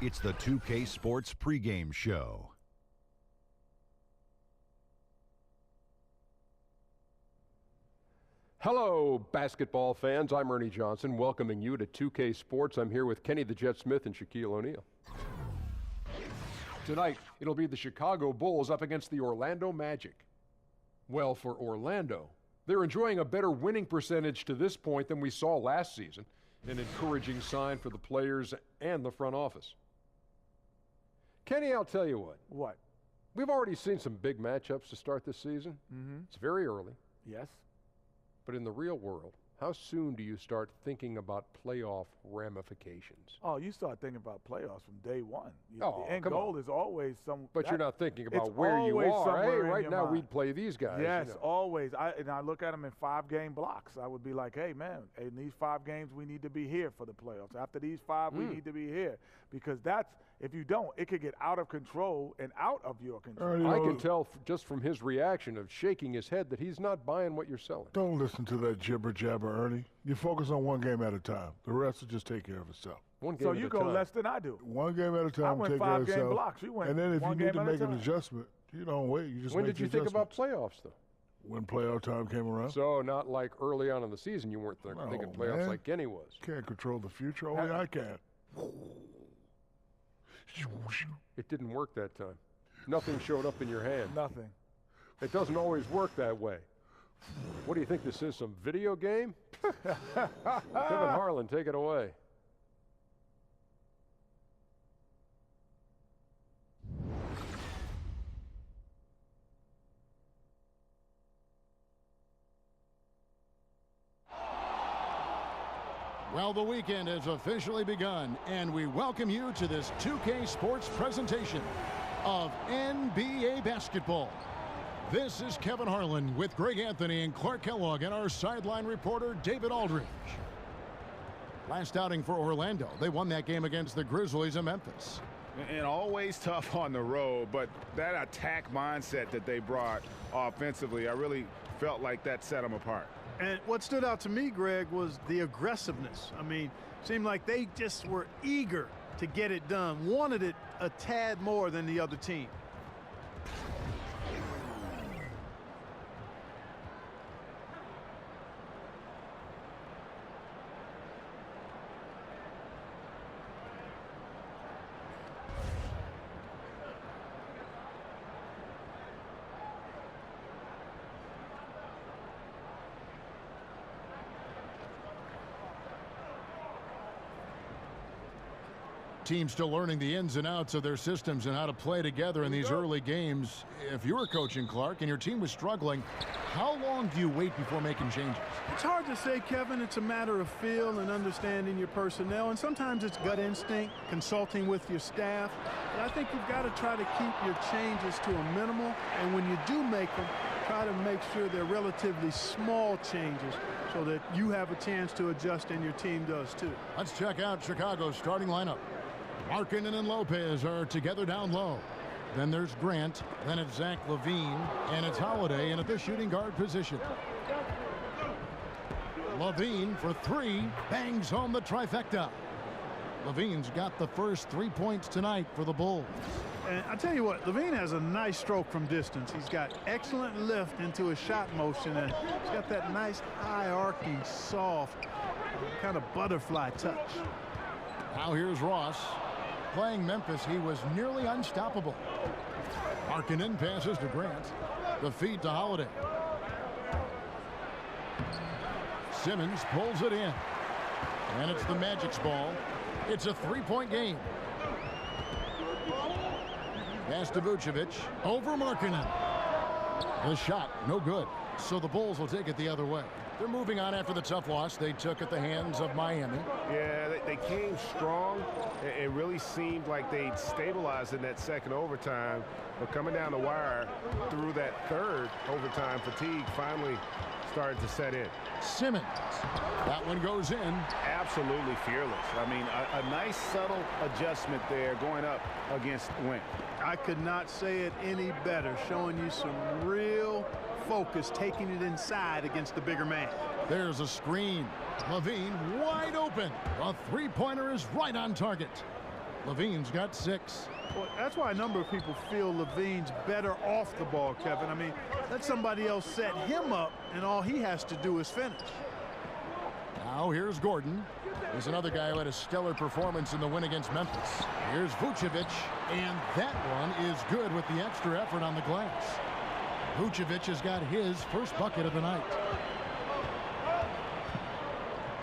It's the 2K Sports pregame show. Hello, basketball fans. I'm Ernie Johnson, welcoming you to 2K Sports. I'm here with Kenny the Jet Smith and Shaquille O'Neal. Tonight, it'll be the Chicago Bulls up against the Orlando Magic. Well, for Orlando, they're enjoying a better winning percentage to this point than we saw last season, an encouraging sign for the players and the front office. Kenny, I'll tell you what. What? We've already seen some big matchups to start this season. It's very early. Yes. But in the real world, how soon do you start thinking about playoff ramifications? Oh, you start thinking about playoffs from day one. The Oh, end come goal on. is always some. But you're not thinking about it's where you always are. Hey, somewhere in right your now mind. we'd play these guys. Yes, you know. always. And I look at them in 5-game blocks. I would be like, hey, man, in these 5 games, we need to be here for the playoffs. After these 5, we need to be here. Because that's, if you don't, it could get out of control and out of your control. I can tell just from his reaction of shaking his head that he's not buying what you're selling. Don't listen to that jibber-jabber, Ernie. You focus on one game at a time. The rest will just take care of itself. One game So at you a go time. less than I do. One game at a time I will went take care of 5-game itself. blocks. You went and then if you one need game to at a make an time. adjustment, you don't wait. You just When make did you the think about adjustments. playoffs, though? When playoff time came around. So not like early on in the season you weren't thinking playoffs man. like Kenny was. Can't control the future. Only I can. It didn't work that time. Nothing showed up in your hand. Nothing. It doesn't always work that way. What do you think this is, some video game? Kevin Harlan, take it away. Well, the weekend has officially begun, and we welcome you to this 2K Sports presentation of NBA basketball. This is Kevin Harlan with Greg Anthony and Clark Kellogg and our sideline reporter, David Aldridge. Last outing for Orlando, they won that game against the Grizzlies of Memphis. And always tough on the road, but that attack mindset that they brought offensively, I really felt like that set them apart. And what stood out to me, Greg, was the aggressiveness. I mean, seemed like they just were eager to get it done, wanted it a tad more than the other team. Teams still learning the ins and outs of their systems and how to play together in these early games. If you were coaching, Clark, and your team was struggling, how long do you wait before making changes? It's hard to say, Kevin. It's a matter of feel and understanding your personnel, and sometimes it's gut instinct, consulting with your staff. But I think you've got to try to keep your changes to a minimal, and when you do make them, try to make sure they're relatively small changes so that you have a chance to adjust and your team does too. Let's check out Chicago's starting lineup. Markkanen and Lopez are together down low. Then there's Grant, then it's Zach LaVine, and it's Holiday in at the shooting guard position. LaVine for 3, bangs home the trifecta. LaVine's got the first 3 points tonight for the Bulls. And I tell you what, LaVine has a nice stroke from distance. He's got excellent lift into his shot motion, and he's got that nice high arcing, soft, kind of butterfly touch. Now here's Ross. Playing Memphis, he was nearly unstoppable. Markkanen passes to Grant. The feed to Holiday. Simmons pulls it in. And it's the Magic's ball. It's a 3-point game. Pass to Vucevic. Over Markkanen. The shot, no good. So the Bulls will take it the other way. They're moving on after the tough loss they took at the hands of Miami. Yeah, they came strong. It really seemed like they'd stabilized in that second overtime, but coming down the wire through that third overtime, fatigue finally started to set in. Simmons. That one goes in. Absolutely fearless. I mean, a nice subtle adjustment there going up against Wink. I could not say it any better, showing you some real focus, taking it inside against the bigger man. There's a screen. LaVine wide open. A 3-pointer is right on target. Levine's got 6. Well, that's why a number of people feel Levine's better off the ball, Kevin. I mean, let somebody else set him up, and all he has to do is finish. Now here's Gordon. He's another guy who had a stellar performance in the win against Memphis. Here's Vucevic, and that one is good with the extra effort on the glass. Vucevic has got his first bucket of the night.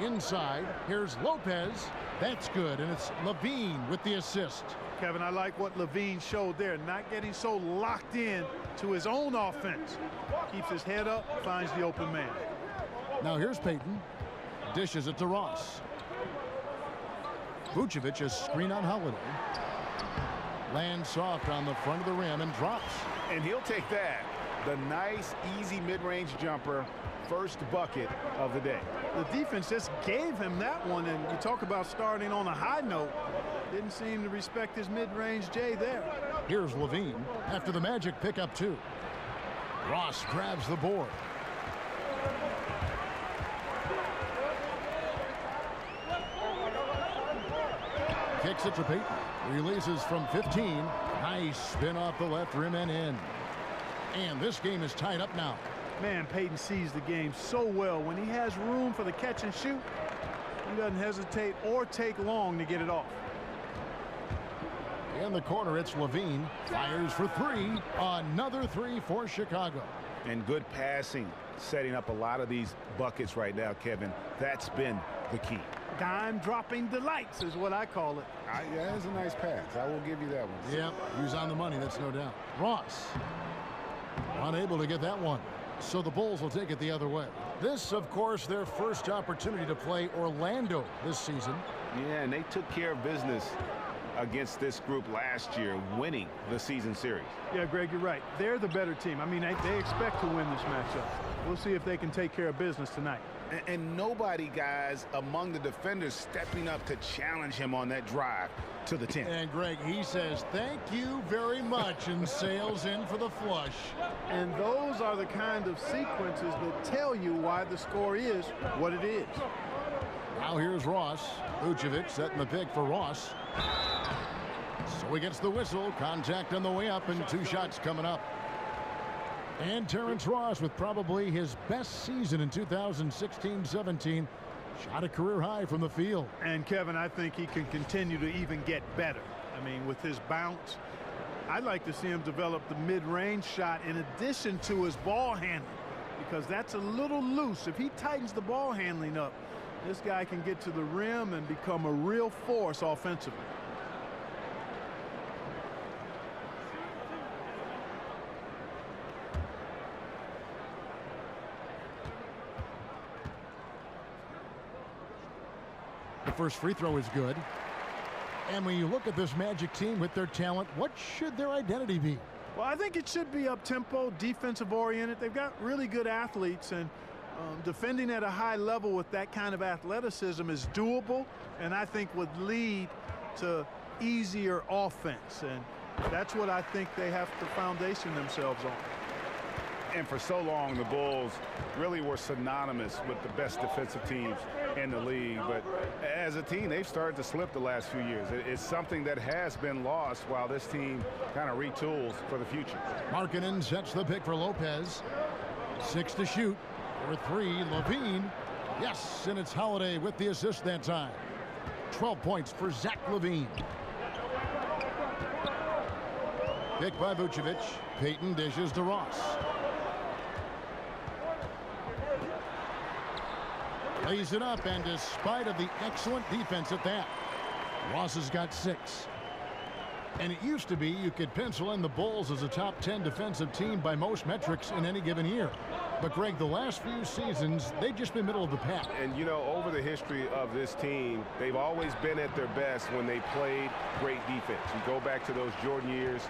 Inside, here's Lopez. That's good, and it's Levine with the assist. Kevin, I like what Levine showed there, not getting so locked in to his own offense. Keeps his head up, finds the open man. Now here's Payton. Dishes it to Ross. Vucevic is screen on Holiday. Lands soft on the front of the rim and drops. And he'll take that. The nice, easy mid-range jumper. First bucket of the day. The defense just gave him that one, and you talk about starting on a high note. Didn't seem to respect his mid-range J there. Here's Levine after the Magic pick up 2. Ross grabs the board. Kicks it to Payton. Releases from 15. Nice spin off the left rim and in. And this game is tied up now. Man, Payton sees the game so well. When he has room for the catch and shoot, he doesn't hesitate or take long to get it off. In the corner, it's Levine. Fires for 3. Another 3 for Chicago. And good passing, setting up a lot of these buckets right now, Kevin. That's been the key. Dime dropping delights is what I call it. Yeah, that's a nice pass. I will give you that one. Yep, he was on the money, that's no doubt. Ross unable to get that one. So the Bulls will take it the other way. This, of course, their first opportunity to play Orlando this season. Yeah, and they took care of business against this group last year, winning the season series. Yeah, Greg, you're right. They're the better team. I mean, they expect to win this matchup. We'll see if they can take care of business tonight. And nobody, guys, among the defenders stepping up to challenge him on that drive to the 10. And Greg, he says, thank you very much, and sails in for the flush. And those are the kind of sequences that tell you why the score is what it is. Now here's Ross. Vucevic setting the pick for Ross. So he gets the whistle. Contact on the way up, and 2 shots coming up. And Terrence Ross with probably his best season in 2016-17. Shot a career high from the field. And Kevin, I think he can continue to even get better. I mean, with his bounce, I'd like to see him develop the mid-range shot in addition to his ball handling, because that's a little loose. If he tightens the ball handling up, this guy can get to the rim and become a real force offensively. The first free throw is good. And when you look at this Magic team with their talent, what should their identity be? Well, I think it should be up-tempo, defensive-oriented. They've got really good athletes, and defending at a high level with that kind of athleticism is doable, and I think would lead to easier offense. And that's what I think they have to foundation themselves on. And for so long, the Bulls really were synonymous with the best defensive teams in the league. But as a team, they've started to slip the last few years. It's something that has been lost while this team kind of retools for the future. Markkanen sets the pick for Lopez. 6 to shoot. For 3, Levine. Yes, and it's Holiday with the assist that time. 12 points for Zach Levine. Pick by Vucevic. Payton dishes to Ross. Lays it up, and despite of the excellent defense at that, Ross has got 6. And it used to be you could pencil in the Bulls as a top 10 defensive team by most metrics in any given year. But Greg, the last few seasons, they've just been middle of the pack. And you know, over the history of this team, they've always been at their best when they played great defense. You go back to those Jordan years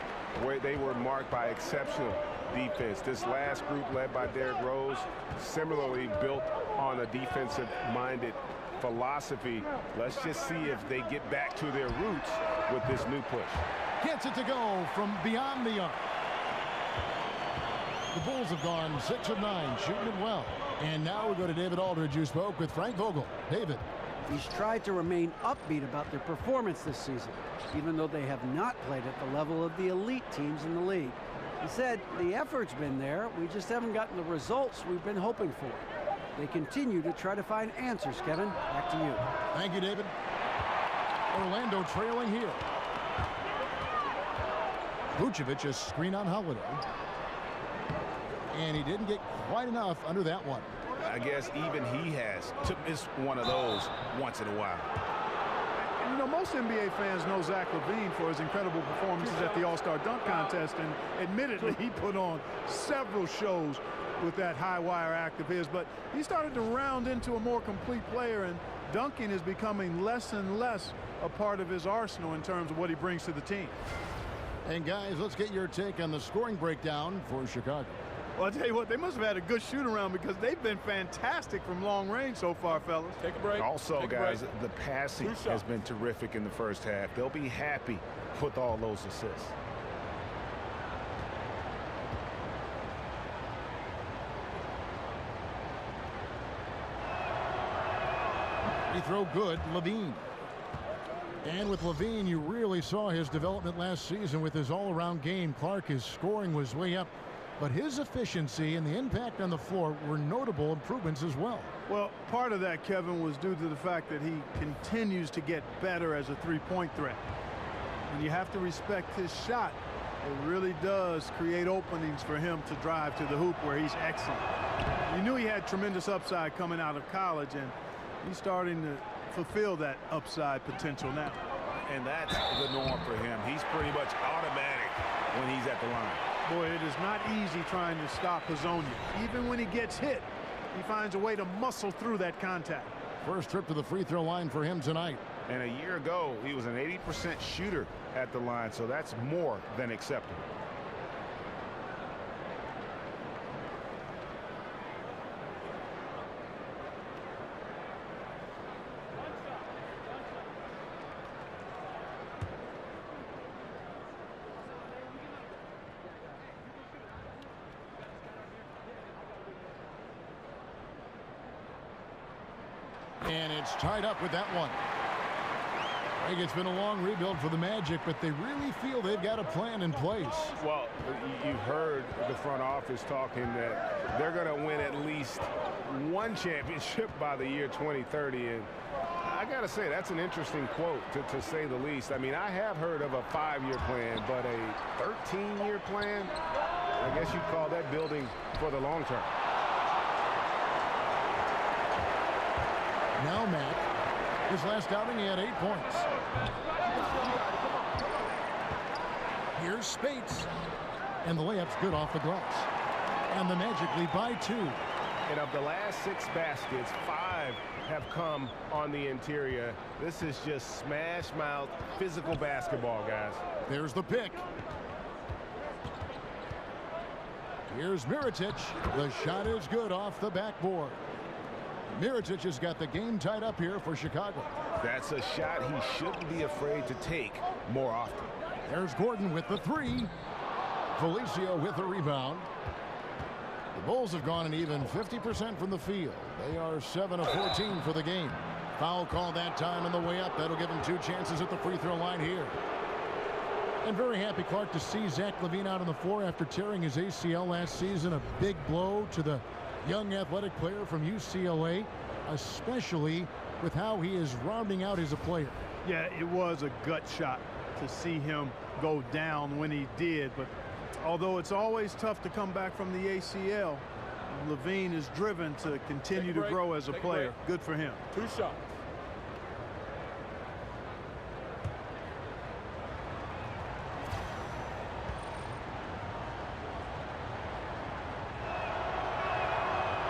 where they were marked by exceptional defense. This last group led by Derrick Rose, similarly built on a defensive-minded philosophy. Let's just see if they get back to their roots with this new push. Gets it to go from beyond the arc. The Bulls have gone 6 of 9, shooting it well. And now we go to David Aldridge, who spoke with Frank Vogel. David. He's tried to remain upbeat about their performance this season, even though they have not played at the level of the elite teams in the league. He said, the effort's been there, we just haven't gotten the results we've been hoping for. They continue to try to find answers, Kevin. Back to you. Thank you, David. Orlando trailing here. Vucevic a screen on Holiday. And he didn't get quite enough under that one. I guess even he has to miss one of those once in a while. You know, most NBA fans know Zach LaVine for his incredible performances at the All-Star Dunk Contest, and admittedly he put on several shows with that high wire act of his, but he started to round into a more complete player, and dunking is becoming less and less a part of his arsenal in terms of what he brings to the team. And guys, let's get your take on the scoring breakdown for Chicago. Well, I'll tell you what, they must have had a good shoot-around because they've been fantastic from long range so far, fellas. Take a break. Also, guys, the passing has been terrific in the first half. They'll be happy with all those assists. Free throw good, LaVine. And with LaVine, you really saw his development last season with his all-around game. Clark, his scoring was way up, but his efficiency and the impact on the floor were notable improvements as well. Well, part of that, Kevin, was due to the fact that he continues to get better as a three-point threat. And you have to respect his shot. It really does create openings for him to drive to the hoop where he's excellent. You knew he had tremendous upside coming out of college, and he's starting to fulfill that upside potential now. And that's the norm for him. He's pretty much automatic when he's at the line. Boy, it is not easy trying to stop Hazonia. Even when he gets hit, he finds a way to muscle through that contact. First trip to the free throw line for him tonight. And a year ago, he was an 80% shooter at the line, so that's more than acceptable. And it's tied up with that one. I think it's been a long rebuild for the Magic, but they really feel they've got a plan in place. Well, you've heard the front office talking that they're going to win at least one championship by the year 2030. And I got to say, that's an interesting quote, to say the least. I mean, I have heard of a 5-year plan, but a 13-year plan, I guess you'd call that building for the long term. Now Matt, his last outing he had 8 points. Here's Spates. And the layup's good off the glass. And the Magic lead by 2. And of the last 6 baskets, 5 have come on the interior. This is just smash mouth physical basketball, guys. There's the pick. Here's Mirotic. The shot is good off the backboard. Mirotic has got the game tied up here for Chicago. That's a shot he shouldn't be afraid to take more often. There's Gordon with the 3. Felicio with the rebound. The Bulls have gone an even 50% from the field. They are 7 of 14 for the game. Foul call that time on the way up. That'll give him 2 chances at the free throw line here. And very happy, Clark, to see Zach LaVine out on the floor after tearing his ACL last season. A big blow to the young athletic player from UCLA, especially with how he is rounding out as a player. Yeah, it was a gut shot to see him go down when he did, but although it's always tough to come back from the ACL, LaVine is driven to continue to grow as a player. Good for him. 2 shots.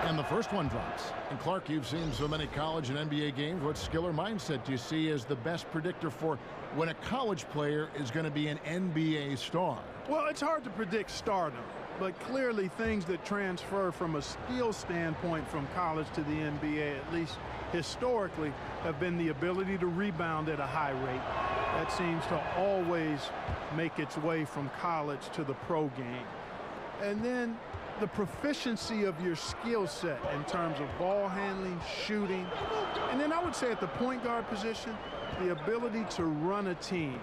And the first one drops. And Clark, you've seen so many college and NBA games. What skill or mindset do you see as the best predictor for when a college player is going to be an NBA star? Well, it's hard to predict stardom, but clearly things that transfer from a skill standpoint from college to the NBA, at least historically, have been the ability to rebound at a high rate. That seems to always make its way from college to the pro game. And then the proficiency of your skill set in terms of ball handling, shooting, and then I would say at the point guard position, the ability to run a team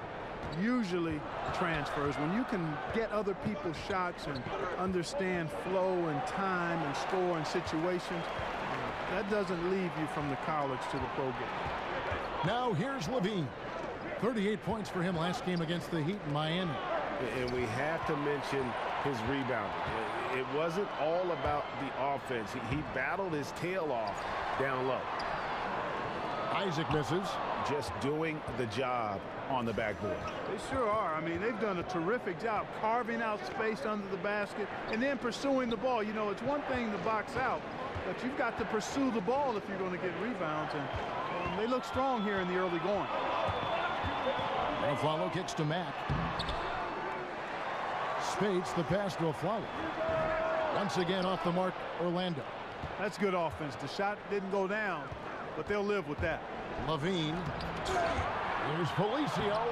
usually transfers. When you can get other people's shots and understand flow and time and score and situations, that doesn't leave you from the college to the pro game. Now here's Levine. 38 points for him last game against the Heat in Miami. And we have to mention his rebounding. It wasn't all about the offense. He battled his tail off down low. Isaac misses. Just doing the job on the backboard. They sure are. I mean, they've done a terrific job carving out space under the basket and then pursuing the ball. You know, it's one thing to box out, but you've got to pursue the ball if you're going to get rebounds, and they look strong here in the early going. Aflalo kicks to Mack. Spates the pass to Aflalo. Once again off the mark, Orlando. That's good offense. The shot didn't go down, but they'll live with that. Levine. Here's Felicio.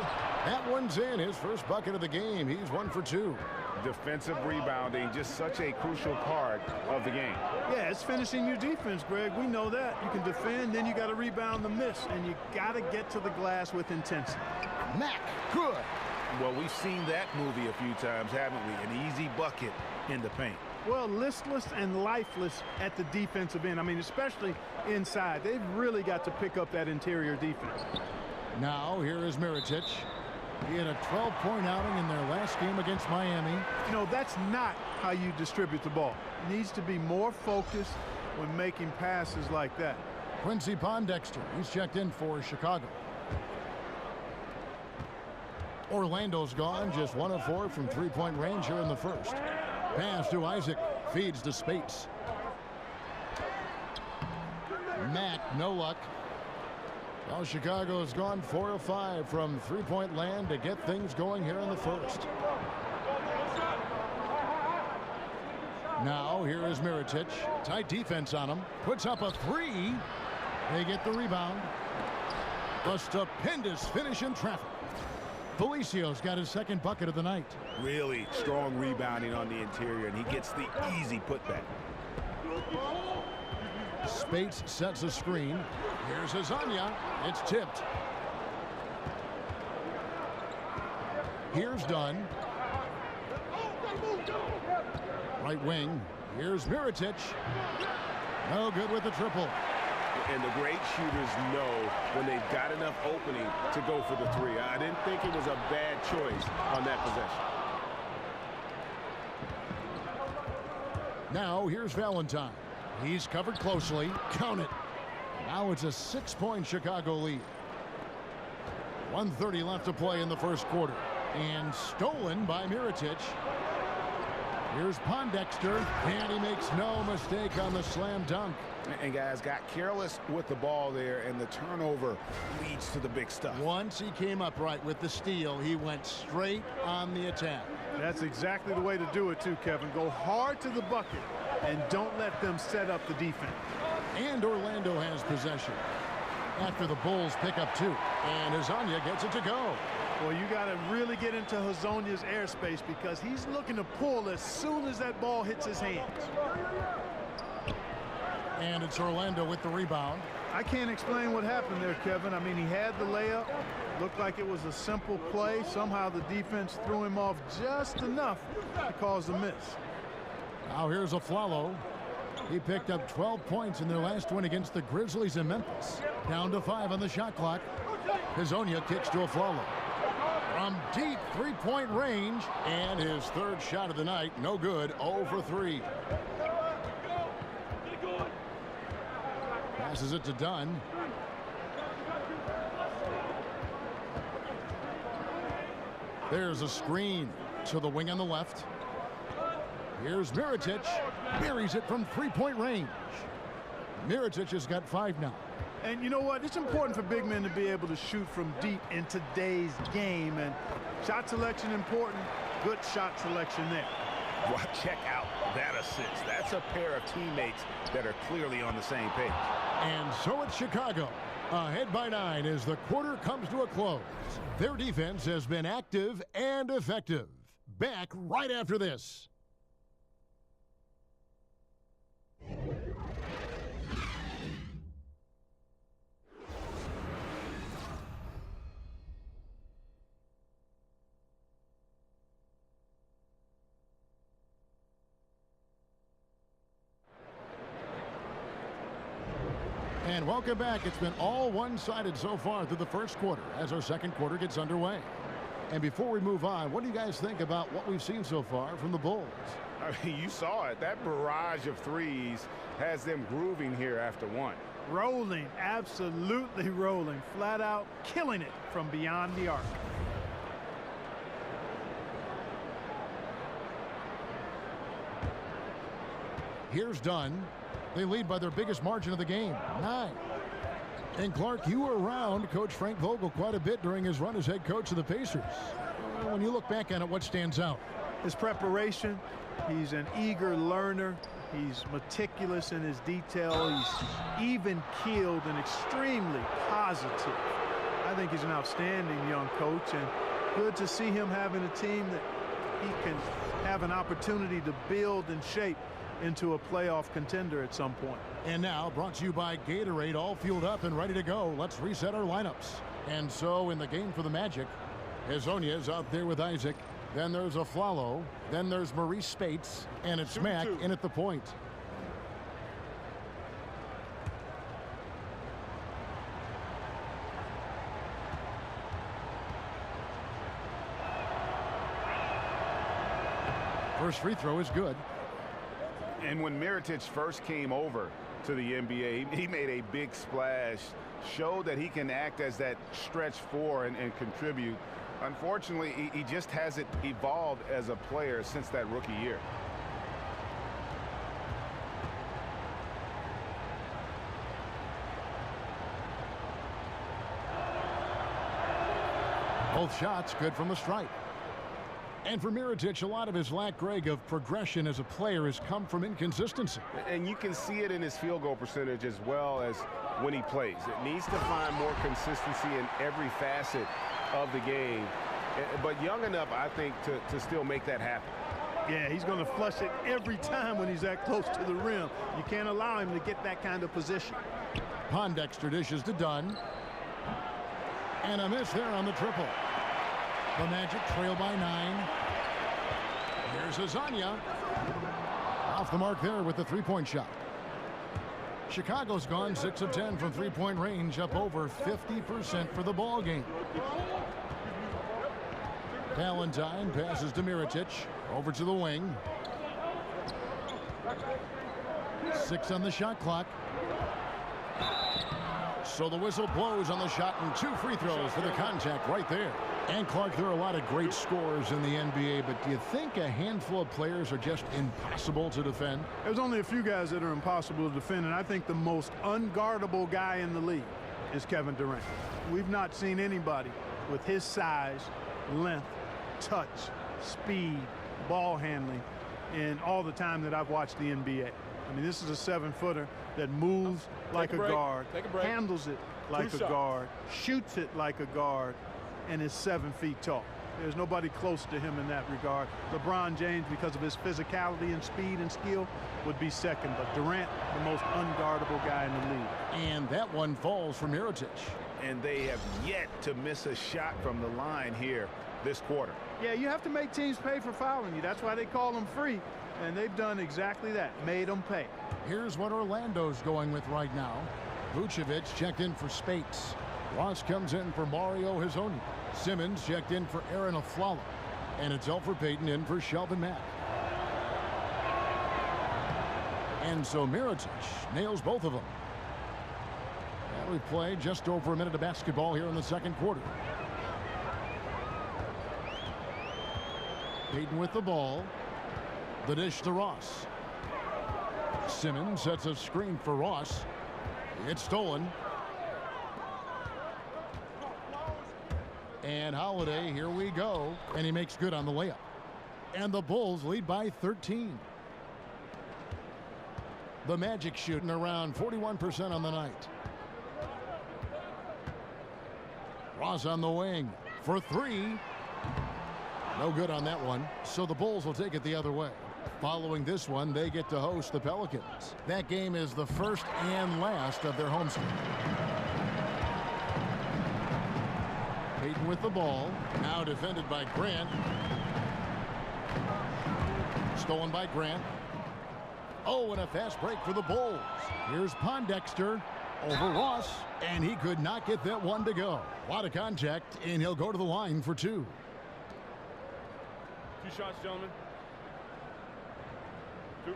That one's in. His first bucket of the game. He's 1 for 2. Defensive rebounding, just such a crucial part of the game. Yeah, it's finishing your defense, Greg. We know that. You can defend, then you got to rebound the miss, and you got to get to the glass with intensity. Mack, good. Well, we've seen that movie a few times, haven't we? An easy bucket in the paint. Well, listless and lifeless at the defensive end. I mean, especially inside. They've really got to pick up that interior defense. Now, here is Mirotic. He had a 12-point outing in their last game against Miami. You know, that's not how you distribute the ball. It needs to be more focused when making passes like that. Quincy Pondexter, he's checked in for Chicago. Orlando's gone, just 1 of 4 from three-point range here in the first. Pass to Isaac, feeds to Spates. Mack, no luck. Well, Chicago's gone 4 of 5 from three-point land to get things going here in the first. Now, here is Mirotic. Tight defense on him. Puts up a 3. They get the rebound. A stupendous finish in traffic. Felicio's got his second bucket of the night. Really strong rebounding on the interior, and he gets the easy putback. Spates sets a screen. Here's Azania. It's tipped. Here's Dunn. Right wing. Here's Mirotic. No good with the triple. And the great shooters know when they've got enough opening to go for the 3. I didn't think it was a bad choice on that possession. Now here's Valentine. He's covered closely. Count it. Now it's a 6-point Chicago lead. 1:30 left to play in the first quarter. And stolen by Mirotic. Here's Pondexter, and he makes no mistake on the slam dunk. And guys got careless with the ball there, and the turnover leads to the big stuff. Once he came up right with the steal, he went straight on the attack. That's exactly the way to do it too, Kevin. Go hard to the bucket and don't let them set up the defense. And Orlando has possession after the Bulls pick up 2. And Azania gets it to go. Well, you got to really get into Hazonia's airspace because he's looking to pull as soon as that ball hits his hands. And it's Orlando with the rebound. I can't explain what happened there, Kevin. I mean, he had the layup. Looked like it was a simple play. Somehow the defense threw him off just enough to cause a miss. Now here's Aflalo. He picked up 12 points in their last win against the Grizzlies in Memphis. Down to 5 on the shot clock. Hazonia kicks to Aflalo. From deep three-point range, and his third shot of the night, no good, 0 for 3. Passes it to Dunn. There's a screen to the wing on the left. Here's Mirotic. Buries it from three-point range. Mirotic has got 5 now. And you know what? It's important for big men to be able to shoot from deep in today's game. And shot selection important. Good shot selection there. Well, check out that assist. That's a pair of teammates that are clearly on the same page. And so it's Chicago, ahead by 9 as the quarter comes to a close. Their defense has been active and effective. Back right after this. And welcome back. It's been all one-sided so far through the first quarter as our second quarter gets underway. And before we move on, what do you guys think about what we've seen so far from the Bulls? I mean, you saw it. That barrage of threes has them grooving here after one. Rolling, absolutely rolling, flat out killing it from beyond the arc. Here's Dunn. They lead by their biggest margin of the game, 9. And Clark, you were around Coach Frank Vogel quite a bit during his run as head coach of the Pacers. When you look back on it, what stands out? His preparation. He's an eager learner. He's meticulous in his detail. He's even-keeled and extremely positive. I think he's an outstanding young coach, and good to see him having a team that he can have an opportunity to build and shape into a playoff contender at some point. And now, brought to you by Gatorade, all fueled up and ready to go. Let's reset our lineups. And so, in the game for the Magic, Hezonja's out there with Isaac. Then there's Aflalo. Then there's Maurice Spates. And it's Mack in at the point. First free throw is good. And when Mirotic first came over to the NBA, he made a big splash, showed that he can act as that stretch four and contribute. Unfortunately, he just hasn't evolved as a player since that rookie year. Both shots good from the stripe. And for Mirotic, a lot of his lack, Greg, of progression as a player has come from inconsistency. And you can see it in his field goal percentage as well as when he plays. It needs to find more consistency in every facet of the game. But young enough, I think, to still make that happen. Yeah, he's going to flush it every time when he's that close to the rim. You can't allow him to get that kind of position. Pondexter dishes to Dunn. And a miss there on the triple. The Magic trail by 9. Here's Hezonja. Off the mark there with the three-point shot. Chicago's gone 6 of 10 from three-point range, up over 50% for the ball game. Valentine passes to Mirotic. Over to the wing. 6 on the shot clock. So the whistle blows on the shot, and 2 free throws for the contact right there. And Clark, there are a lot of great scorers in the NBA, but do you think a handful of players are just impossible to defend? There's only a few guys that are impossible to defend, and I think the most unguardable guy in the league is Kevin Durant. We've not seen anybody with his size, length, touch, speed, ball handling in all the time that I've watched the NBA. I mean, this is a 7-footer that moves like a guard, handles it like a guard, shoots it like a guard, and is 7 feet tall. There's nobody close to him in that regard. LeBron James, because of his physicality and speed and skill, would be second. But Durant, the most unguardable guy in the league. And that one falls for Mirotic. And they have yet to miss a shot from the line here this quarter. Yeah, you have to make teams pay for fouling you. That's why they call them free. And they've done exactly that, made them pay. Here's what Orlando's going with right now. Vucevic checked in for Spates. Ross comes in for Mario Hezonja. Simmons checked in for Aaron Aflalo. And it's Elfrid Payton in for Shelvin Mack. And so Mirotic nails both of them. And we play just over a minute of basketball here in the second quarter. Payton with the ball. The dish to Ross. Simmons sets a screen for Ross. It's stolen. And Holiday, here we go. And he makes good on the layup. And the Bulls lead by 13. The Magic shooting around 41% on the night. Ross on the wing for 3. No good on that one. So the Bulls will take it the other way. Following this one, they get to host the Pelicans. That game is the first and last of their homestand. Payton with the ball. Now defended by Grant. Stolen by Grant. Oh, and a fast break for the Bulls. Here's Pondexter. Over Ross, and he could not get that one to go. A lot of contact, and he'll go to the line for 2. 2 shots, gentlemen. 2.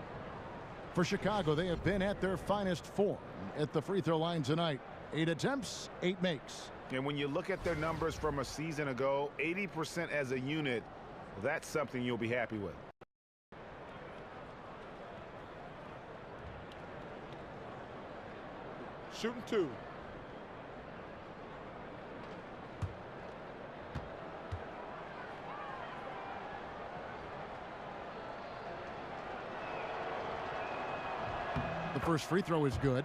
For Chicago, they have been at their finest form at the free throw line tonight. 8 attempts, 8 makes. And when you look at their numbers from a season ago, 80% as a unit, that's something you'll be happy with. Shooting 2. The first free throw is good.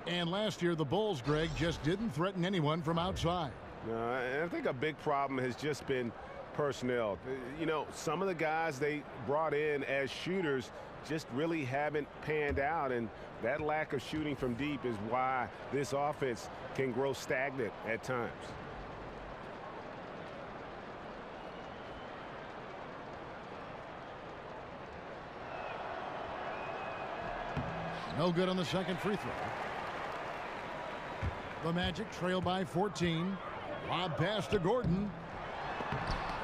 And last year, the Bulls, Greg, just didn't threaten anyone from outside. I think a big problem has just been personnel. You know, some of the guys they brought in as shooters just really haven't panned out, and that lack of shooting from deep is why this offense can grow stagnant at times. No good on the second free throw. The Magic trail by 14. Lob pass to Gordon.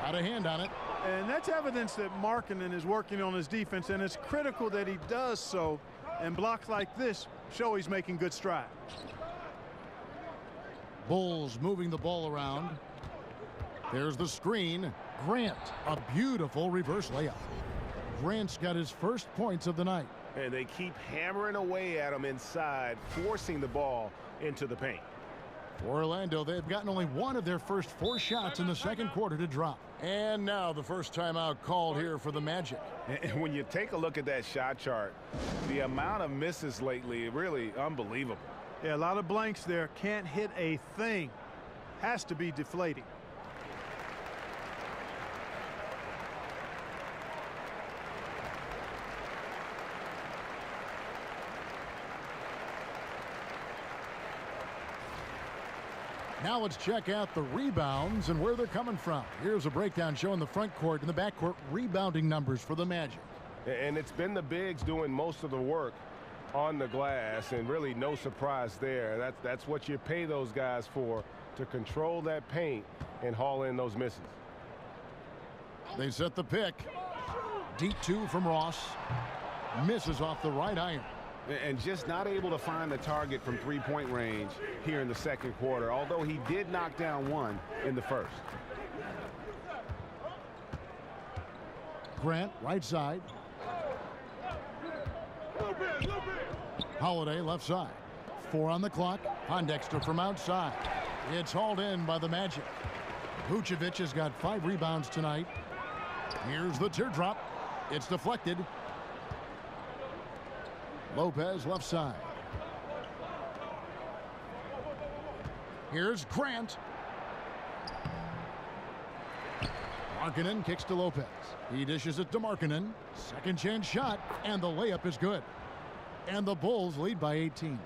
Got a hand on it. And that's evidence that Markkanen is working on his defense, and it's critical that he does so. And blocks like this show he's making good strides. Bulls moving the ball around. There's the screen. Grant, a beautiful reverse layup. Grant's got his first points of the night. And they keep hammering away at him inside, forcing the ball into the paint. For Orlando, they've gotten only one of their first 4 shots in the second quarter to drop. And now the first timeout called here for the Magic. And when you take a look at that shot chart, the amount of misses lately, really unbelievable. Yeah, a lot of blanks there. Can't hit a thing. Has to be deflating. Now let's check out the rebounds and where they're coming from. Here's a breakdown showing the front court and the back court rebounding numbers for the Magic. And it's been the bigs doing most of the work on the glass, and really no surprise there. That's what you pay those guys for, to control that paint and haul in those misses. They set the pick. Deep 2 from Ross. Misses off the right iron. And just not able to find the target from three-point range here in the second quarter, although he did knock down one in the first. Grant, right side. Holiday, left side. 4 on the clock. Pondexter from outside. It's hauled in by the Magic. Vucevic has got 5 rebounds tonight. Here's the teardrop. It's deflected. Lopez, left side. Here's Grant. Markkanen kicks to Lopez. He dishes it to Markkanen. Second chance shot, and the layup is good. And the Bulls lead by 18.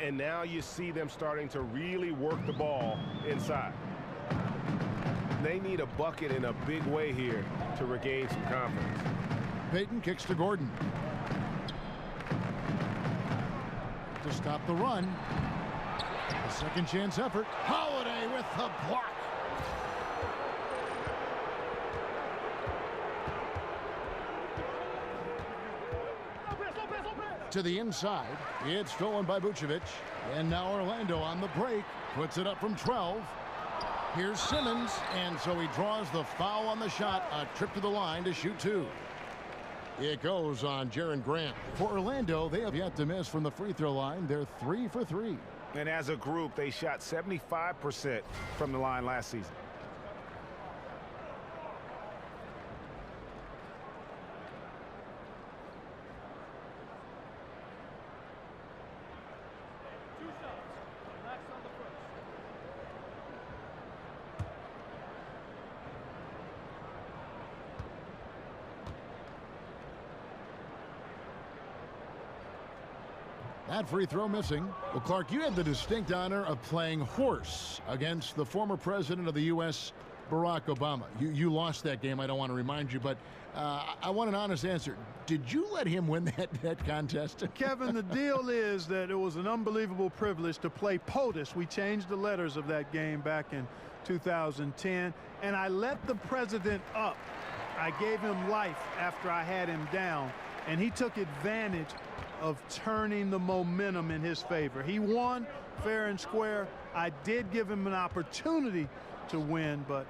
And now you see them starting to really work the ball inside. They need a bucket in a big way here to regain some confidence. Payton kicks to Gordon. To stop the run. A second chance effort. Holiday with the block. To the inside. It's stolen by Vucevic. And now Orlando on the break. Puts it up from 12. Here's Simmons. And so he draws the foul on the shot. A trip to the line to shoot 2. It goes on Jaren Grant. For Orlando, they have yet to miss from the free throw line. They're 3 for 3. And as a group, they shot 75% from the line last season. That free throw missing. Well, Clark, you had the distinct honor of playing horse against the former president of the U.S., Barack Obama. You lost that game. I don't want to remind you, but I want an honest answer. Did you let him win that contest? Kevin, the deal is that it was an unbelievable privilege to play POTUS. We changed the letters of that game back in 2010, and I let the president up. I gave him life after I had him down, and he took advantage of turning the momentum in his favor. He won fair and square. I did give him an opportunity to win, but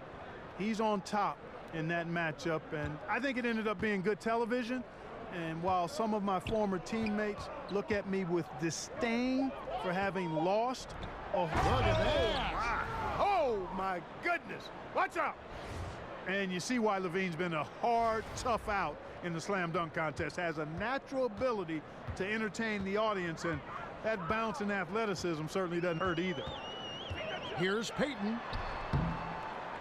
he's on top in that matchup, and I think it ended up being good television. And while some of my former teammates look at me with disdain for having lost, oh, look at that. Oh, my goodness. Watch out. And you see why Levine's been a hard, tough out in the slam dunk contest. Has a natural ability to entertain the audience, and that bounce and athleticism certainly doesn't hurt either. Here's Payton.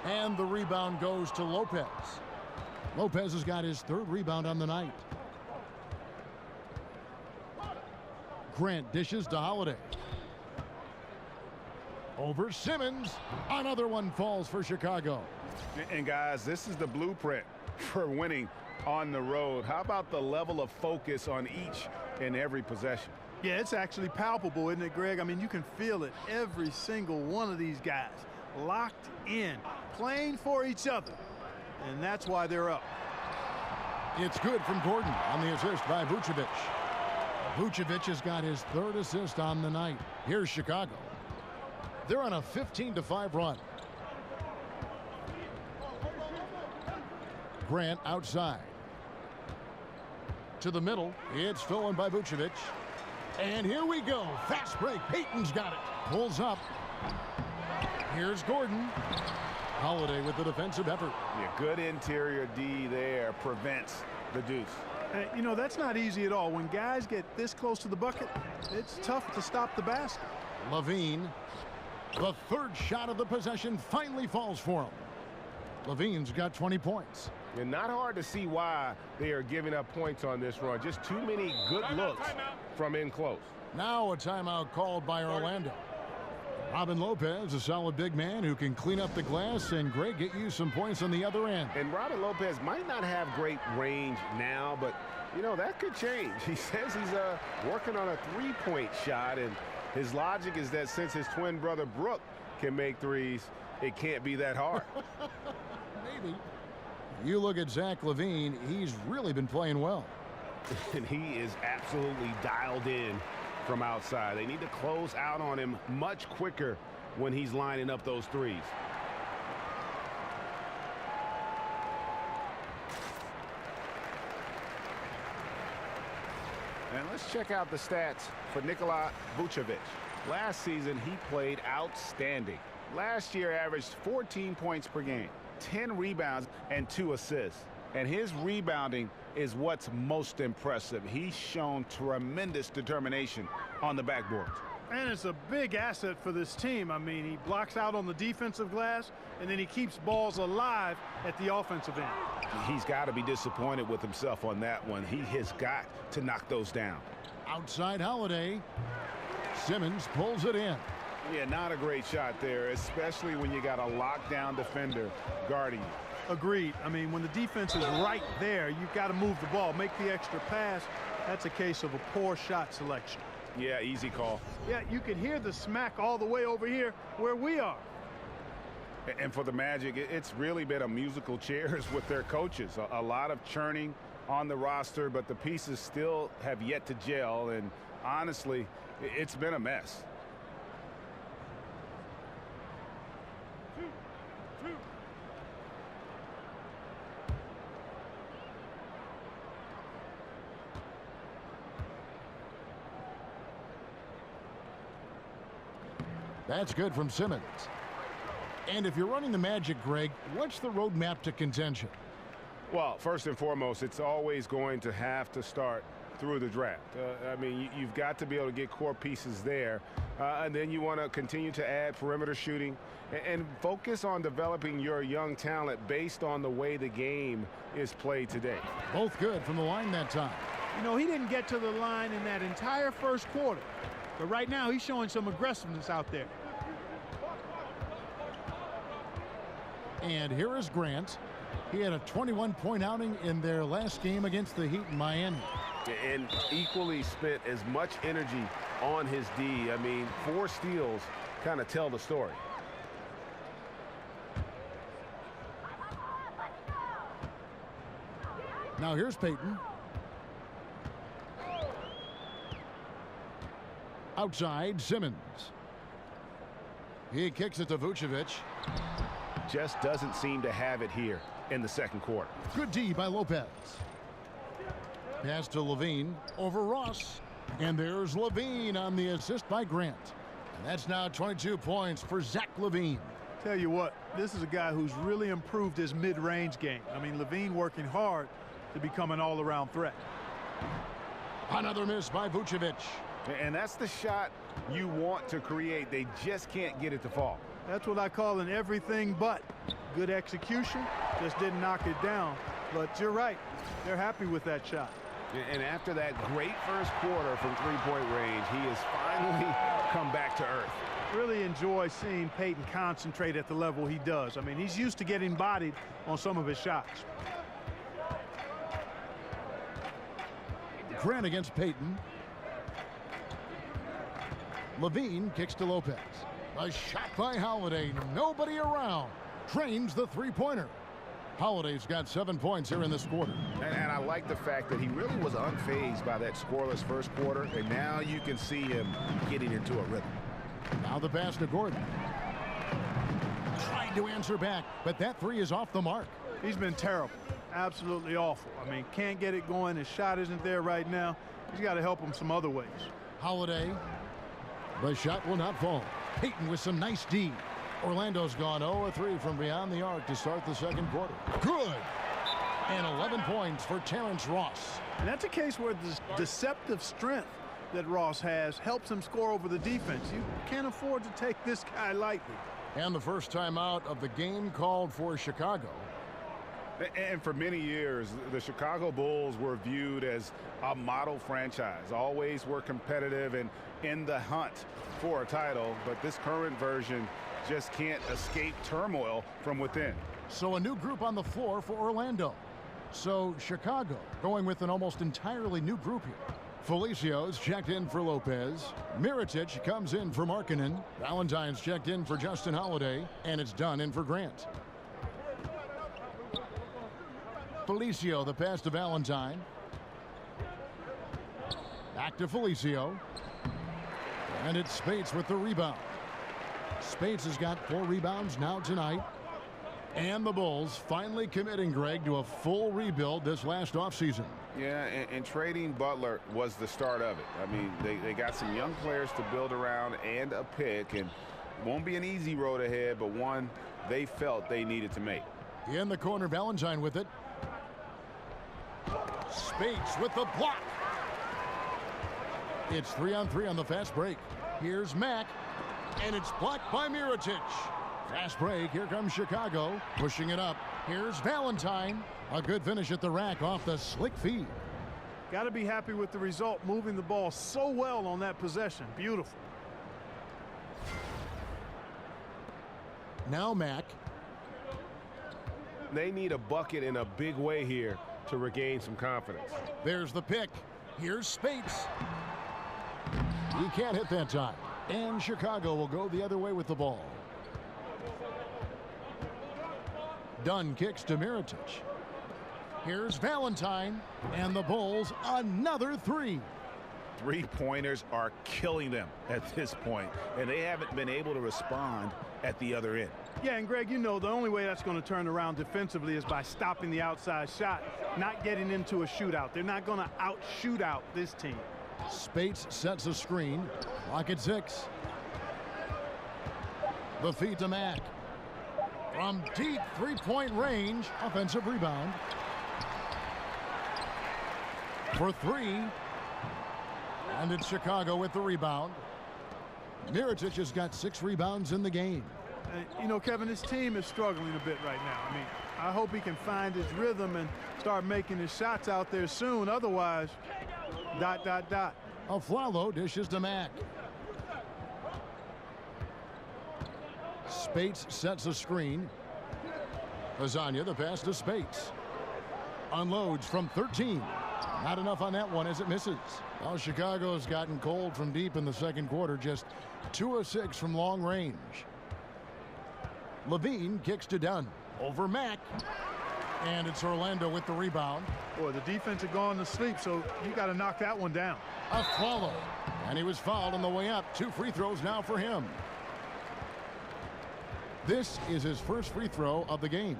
And the rebound goes to Lopez. Lopez has got his third rebound on the night. Grant dishes to Holiday. Over Simmons. Another one falls for Chicago. And guys, this is the blueprint for winning on the road. How about the level of focus on each and every possession? Yeah, it's actually palpable, isn't it, Greg? I mean, you can feel it. Every single one of these guys locked in, playing for each other. And that's why they're up. It's good from Gordon on the assist by Vucevic. Vucevic has got his third assist on the night. Here's Chicago. They're on a 15-5 run. Grant outside. To the middle. It's stolen by Vucevic. And here we go. Fast break. Payton's got it. Pulls up. Here's Gordon. Holiday with the defensive effort. Yeah, good interior D there. Prevents the deuce. You know, that's not easy at all. When guys get this close to the bucket, it's tough to stop the basket. Levine. The third shot of the possession finally falls for him. Levine's got 20 points. And not hard to see why they are giving up points on this run. Just too many good looks from in close. Now a timeout called by Orlando. Robin Lopez, a solid big man who can clean up the glass and, Greg, get you some points on the other end. And Robin Lopez might not have great range now, but, you know, that could change. He says he's working on a three-point shot, and his logic is that since his twin brother Brook can make threes, it can't be that hard. Maybe. You look at Zach LaVine, he's really been playing well. And he is absolutely dialed in from outside. They need to close out on him much quicker when he's lining up those threes. And let's check out the stats for Nikola Vucevic. Last season, he played outstanding. Last year averaged 14 points per game, 10 rebounds, and 2 assists. And his rebounding is what's most impressive. He's shown tremendous determination on the backboards. And it's a big asset for this team. I mean, he blocks out on the defensive glass, and then he keeps balls alive at the offensive end. He's got to be disappointed with himself on that one. He has got to knock those down. Outside Holiday. Simmons pulls it in. Yeah, not a great shot there, especially when you got a lockdown defender guarding you. Agreed. I mean, when the defense is right there, you've got to move the ball, make the extra pass. That's a case of a poor shot selection. Yeah, easy call. Yeah, you can hear the smack all the way over here where we are. And for the Magic, it's really been a musical chairs with their coaches. A lot of churning on the roster, but the pieces still have yet to gel. And honestly, it's been a mess. That's good from Simmons. And if you're running the Magic, Greg, what's the roadmap to contention? Well, first and foremost, it's always going to have to start through the draft. I mean, you've got to be able to get core pieces there. And then you want to continue to add perimeter shooting and focus on developing your young talent based on the way the game is played today. Both good from the line that time. You know, he didn't get to the line in that entire first quarter. But right now, he's showing some aggressiveness out there. And here is Grant. He had a 21-point outing in their last game against the Heat in Miami. And equally spent as much energy on his D. I mean, 4 steals kind of tell the story. Now here's Payton. Outside, Simmons. He kicks it to Vucevic. Just doesn't seem to have it here in the second quarter. Good D by Lopez. Pass to Levine over Ross. And there's Levine on the assist by Grant. And that's now 22 points for Zach Levine. Tell you what, this is a guy who's really improved his mid-range game. I mean, Levine working hard to become an all-around threat. Another miss by Vucevic. And that's the shot you want to create. They just can't get it to fall. That's what I call an everything but. Good execution, just didn't knock it down. But you're right, they're happy with that shot. And after that great first quarter from three-point range, he has finally come back to earth. Really enjoy seeing Payton concentrate at the level he does. I mean, he's used to getting bodied on some of his shots. Grant against Payton. Levine kicks to Lopez. A shot by Holiday. Nobody around. Drains the three-pointer. Holiday's got 7 points here in this quarter. And I like the fact that he really was unfazed by that scoreless first quarter, and now you can see him getting into a rhythm. Now the pass to Gordon. Trying to answer back, but that three is off the mark. He's been terrible. Absolutely awful. I mean, can't get it going. His shot isn't there right now. He's got to help him some other ways. Holiday. The shot will not fall. Payton with some nice D. Orlando's gone 0-3 from beyond the arc to start the second quarter. Good. And 11 points for Terrence Ross. And that's a case where the deceptive strength that Ross has helps him score over the defense. You can't afford to take this guy lightly. And the first time out of the game called for Chicago. And for many years, the Chicago Bulls were viewed as a model franchise, always were competitive and in the hunt for a title, but this current version just can't escape turmoil from within. So a new group on the floor for Orlando. So Chicago going with an almost entirely new group here. Felicio's checked in for Lopez. Mirotic comes in for Markkanen. Valentine's checked in for Justin Holiday. And it's done in for Grant. Felicio, the pass to Valentine. Back to Felicio. And it's Spates with the rebound. Spates has got 4 rebounds now tonight. And the Bulls finally committing, Greg, to a full rebuild this last offseason. Yeah, and trading Butler was the start of it. I mean, they got some young players to build around and a pick, and it won't be an easy road ahead, but one they felt they needed to make. In the corner, Valentine with it. Spates with the block. It's 3-on-3 on the fast break. Here's Mack, and it's blocked by Mirotic. Fast break, here comes Chicago, pushing it up. Here's Valentine. A good finish at the rack off the slick feed. Got to be happy with the result, moving the ball so well on that possession. Beautiful. Now Mack. They need a bucket in a big way here to regain some confidence. There's the pick. Here's Spates. He can't hit that time. And Chicago will go the other way with the ball. Dunn kicks to Mirotic. Here's Valentine. And the Bulls, another 3. Three-pointers are killing them at this point, and they haven't been able to respond at the other end. Yeah, and Greg, you know, the only way that's going to turn around defensively is by stopping the outside shot, not getting into a shootout. They're not going to out-shoot out this team. Spates sets a screen. Lock at 6. The feed to Mack. From deep three-point range, offensive rebound. For 3. And it's Chicago with the rebound. Mirotic has got 6 rebounds in the game. You know, Kevin, this team is struggling a bit right now. I mean, I hope he can find his rhythm and start making his shots out there soon. Otherwise, ... Aflalo dishes to Mack. Spates sets a screen. Lasagna, the pass to Spates. Unloads from 13. Not enough on that one as it misses. Well, Chicago's gotten cold from deep in the second quarter, just 2 of 6 from long range. Levine kicks to Dunn. Over Mack. And it's Orlando with the rebound. Boy, the defense had gone to sleep, so you got to knock that one down. A follow. And he was fouled on the way up. 2 free throws now for him. This is his first free throw of the game.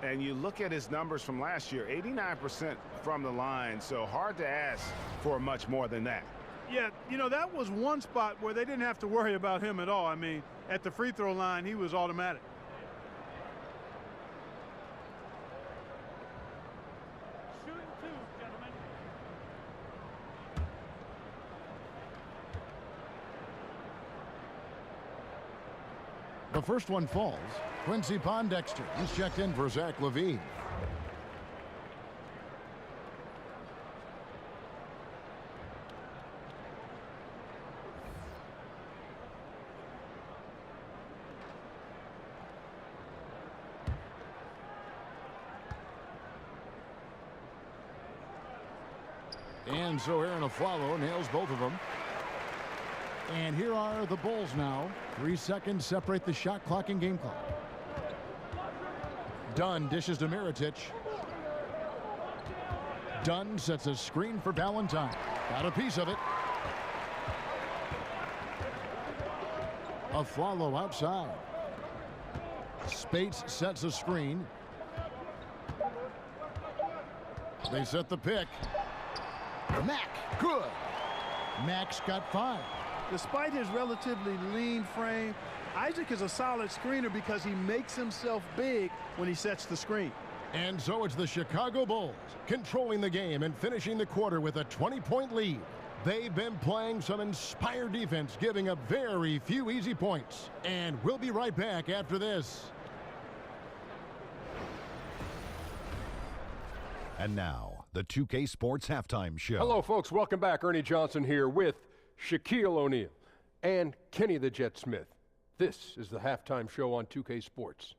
And you look at his numbers from last year, 89% from the line, so hard to ask for much more than that. Yeah, you know, that was one spot where they didn't have to worry about him at all. I mean, at the free throw line, he was automatic. Shooting 2, gentlemen. The first one falls. Quincy Pondexter is checked in for Zach LaVine. And so Aaron Aflalo nails both of them. And here are the Bulls now. 3 seconds separate the shot clock and game clock. Dunn dishes to Mirotic. Dunn sets a screen for Valentine. Got a piece of it. Aflalo outside. Spates sets a screen. They set the pick. Mack, good. Mack's got 5. Despite his relatively lean frame, Isaac is a solid screener because he makes himself big when he sets the screen. And so it's the Chicago Bulls controlling the game and finishing the quarter with a 20-point lead. They've been playing some inspired defense, giving up very few easy points. And we'll be right back after this. And now, the 2K Sports Halftime Show. Hello, folks. Welcome back. Ernie Johnson here with Shaquille O'Neal and Kenny the Jet Smith. This is the halftime show on 2K Sports.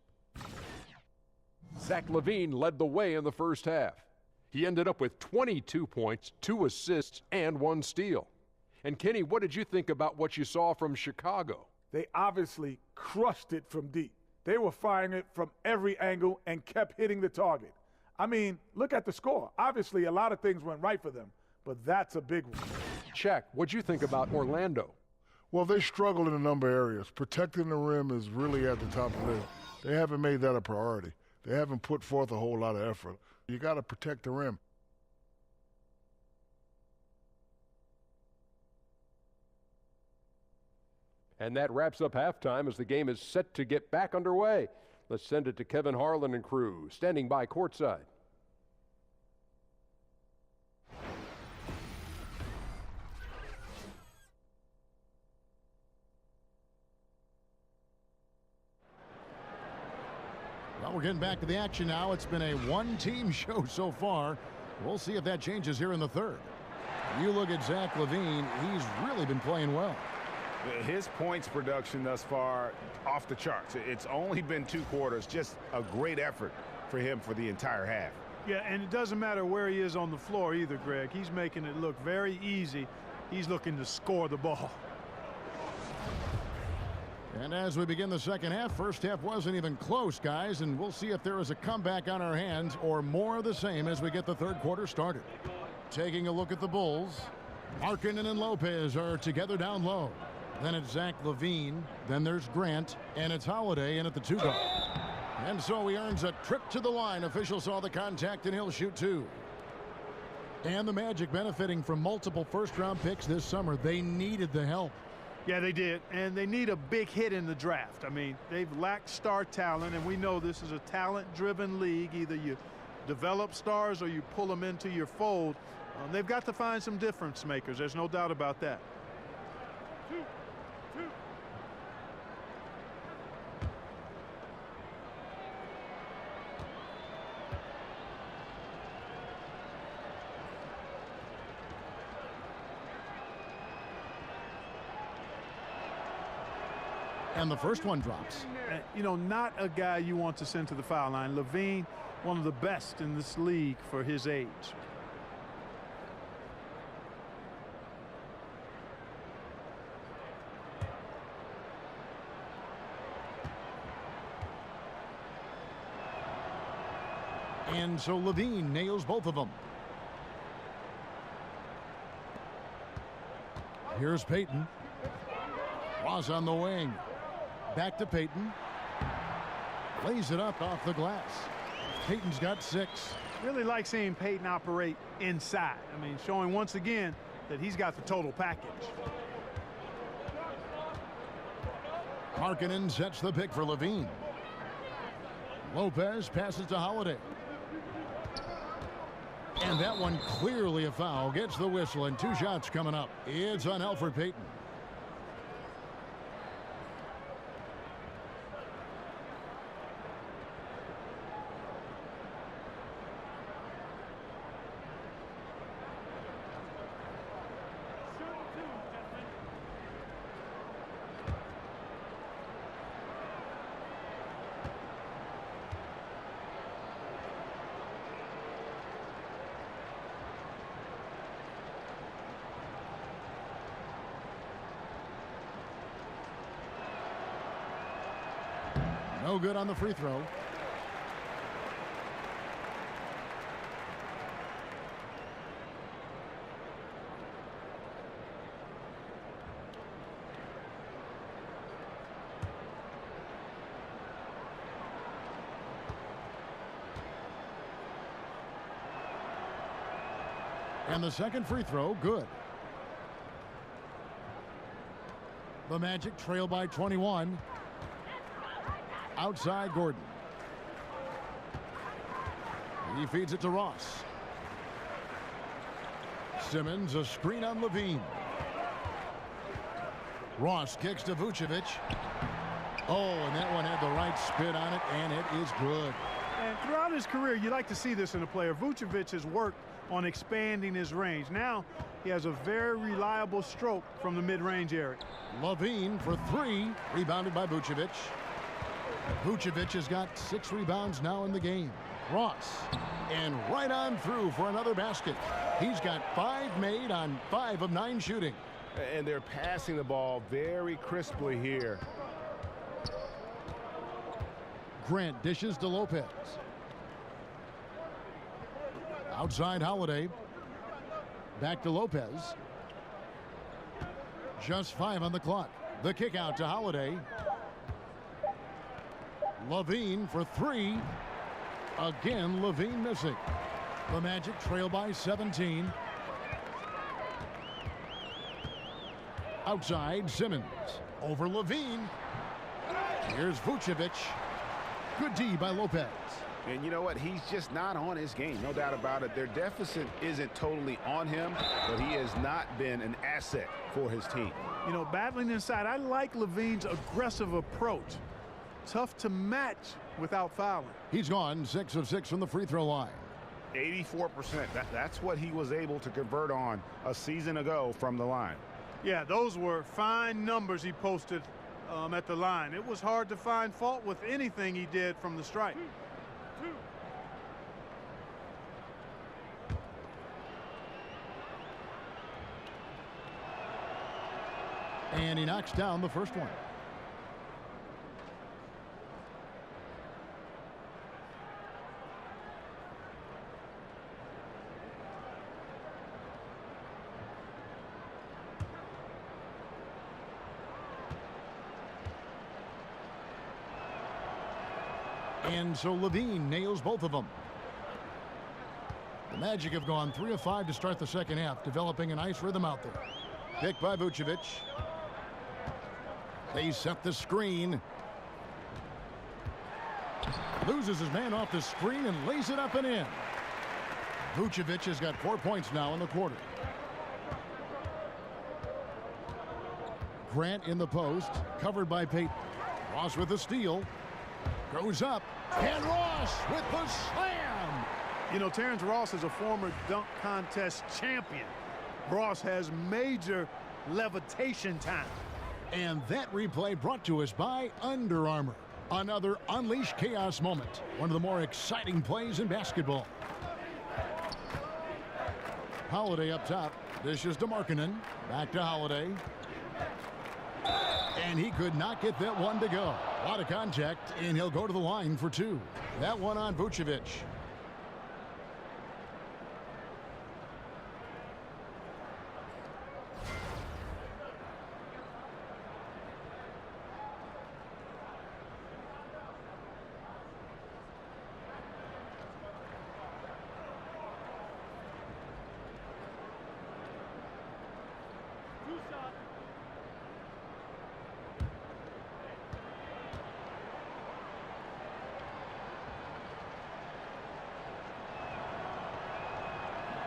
Zach LaVine led the way in the first half. He ended up with 22 points, 2 assists, and 1 steal. And Kenny, what did you think about what you saw from Chicago? They obviously crushed it from deep. They were firing it from every angle and kept hitting the target. I mean, look at the score. Obviously, a lot of things went right for them, but that's a big one. Shaq, what'd you think about Orlando? Well, they struggle in a number of areas. Protecting the rim is really at the top of the list. They haven't made that a priority. They haven't put forth a whole lot of effort. You got to protect the rim. And that wraps up halftime as the game is set to get back underway. Let's send it to Kevin Harlan and crew, standing by courtside. Well, we're getting back to the action now. It's been a one-team show so far. We'll see if that changes here in the third. You look at Zach LaVine, he's really been playing well. His points production thus far off the charts. It's only been 2 quarters. Just a great effort for him for the entire half. Yeah, and it doesn't matter where he is on the floor either, Greg. He's making it look very easy. He's looking to score the ball. And as we begin the second half, first half wasn't even close, guys, and we'll see if there is a comeback on our hands or more of the same as we get the third quarter started. Taking a look at the Bulls, Markkanen and Lopez are together down low. Then it's Zach LaVine, then there's Grant, and it's Holiday in at the 2 guard. And so he earns a trip to the line. Official saw the contact, and he'll shoot 2. And the Magic benefiting from multiple first-round picks this summer. They needed the help. Yeah, they did, and they need a big hit in the draft. I mean, they've lacked star talent, and we know this is a talent-driven league. Either you develop stars or you pull them into your fold. They've got to find some difference makers. There's no doubt about that. 2, 2. And the first one drops. You know, not a guy you want to send to the foul line. Levine, one of the best in this league for his age. And so Levine nails both of them. Here's Payton. Ross on the wing. Back to Payton. Lays it up off the glass. Payton's got 6. Really like seeing Payton operate inside. I mean, showing once again that he's got the total package. Markkanen sets the pick for Levine. Lopez passes to Holiday. And that one clearly a foul. Gets the whistle, and 2 shots coming up. It's on Elfrid Payton. No good on the free throw. And the second free throw, good. The Magic trail by 21. Outside Gordon. He feeds it to Ross. Simmons, a screen on Levine. Ross kicks to Vucevic. Oh, and that one had the right spin on it, and it is good. And throughout his career, you like to see this in a player. Vucevic has worked on expanding his range. Now he has a very reliable stroke from the mid-range area. Levine for 3, rebounded by Vucevic. Vucevic has got 6 rebounds now in the game. Ross, and right on through for another basket. He's got 5 made on 5 of 9 shooting. And they're passing the ball very crisply here. Grant dishes to Lopez. Outside Holiday. Back to Lopez. Just 5 on the clock. The kick out to Holiday. Levine for 3. Again, Levine missing. The Magic trail by 17. Outside, Simmons. Over Levine. Here's Vucevic. Good D by Lopez. And you know what? He's just not on his game. No doubt about it. Their deficit isn't totally on him, but he has not been an asset for his team. You know, battling inside, I like Levine's aggressive approach. Tough to match without fouling. He's gone 6 of 6 from the free throw line. 84%. That's what he was able to convert on a season ago from the line. Yeah, those were fine numbers he posted at the line. It was hard to find fault with anything he did from the stripe. And he knocks down the first one. And so Levine nails both of them. The Magic have gone 3 of 5 to start the second half, developing a nice rhythm out there. Picked by Vucevic. They set the screen. Loses his man off the screen and lays it up and in. Vucevic has got 4 points now in the quarter. Grant in the post, covered by Payton. Ross with the steal. Goes up, and Ross with the slam. You know, Terrence Ross is a former dunk contest champion. Ross has major levitation time. And that replay brought to us by Under Armour. Another Unleash Chaos moment. One of the more exciting plays in basketball. Holiday up top. Dishes to Markkanen. Back to Holiday. And he could not get that one to go. A lot of contact, and he'll go to the line for two. That one on Vucevic.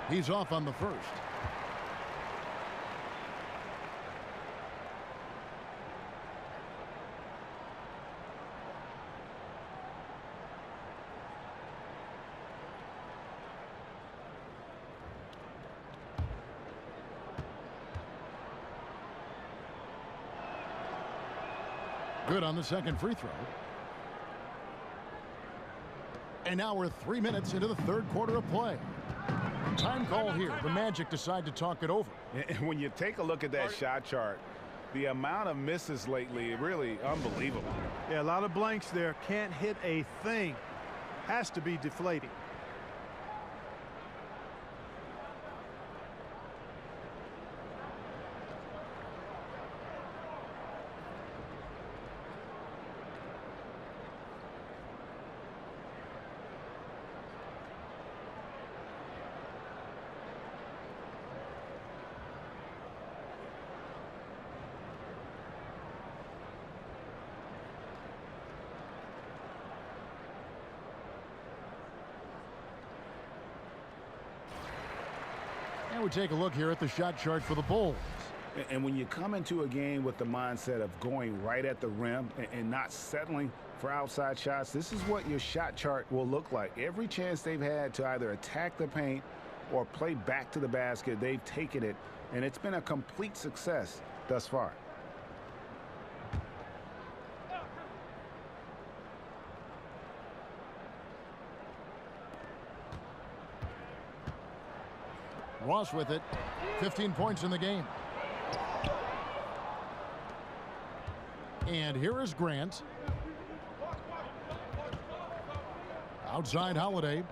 He's off on the first. Good on the second free throw. And now we're 3 minutes into the third quarter of play. Time call here. The Magic decide to talk it over. And when you take a look at that shot chart, the amount of misses lately, really unbelievable. Yeah, a lot of blanks there. Can't hit a thing. Has to be deflating. And we take a look here at the shot chart for the Bulls. And when you come into a game with the mindset of going right at the rim and not settling for outside shots, this is what your shot chart will look like. Every chance they've had to either attack the paint or play back to the basket, they've taken it, and it's been a complete success thus far. Ross with it. 15 points in the game. And here is Grant. Outside Holiday.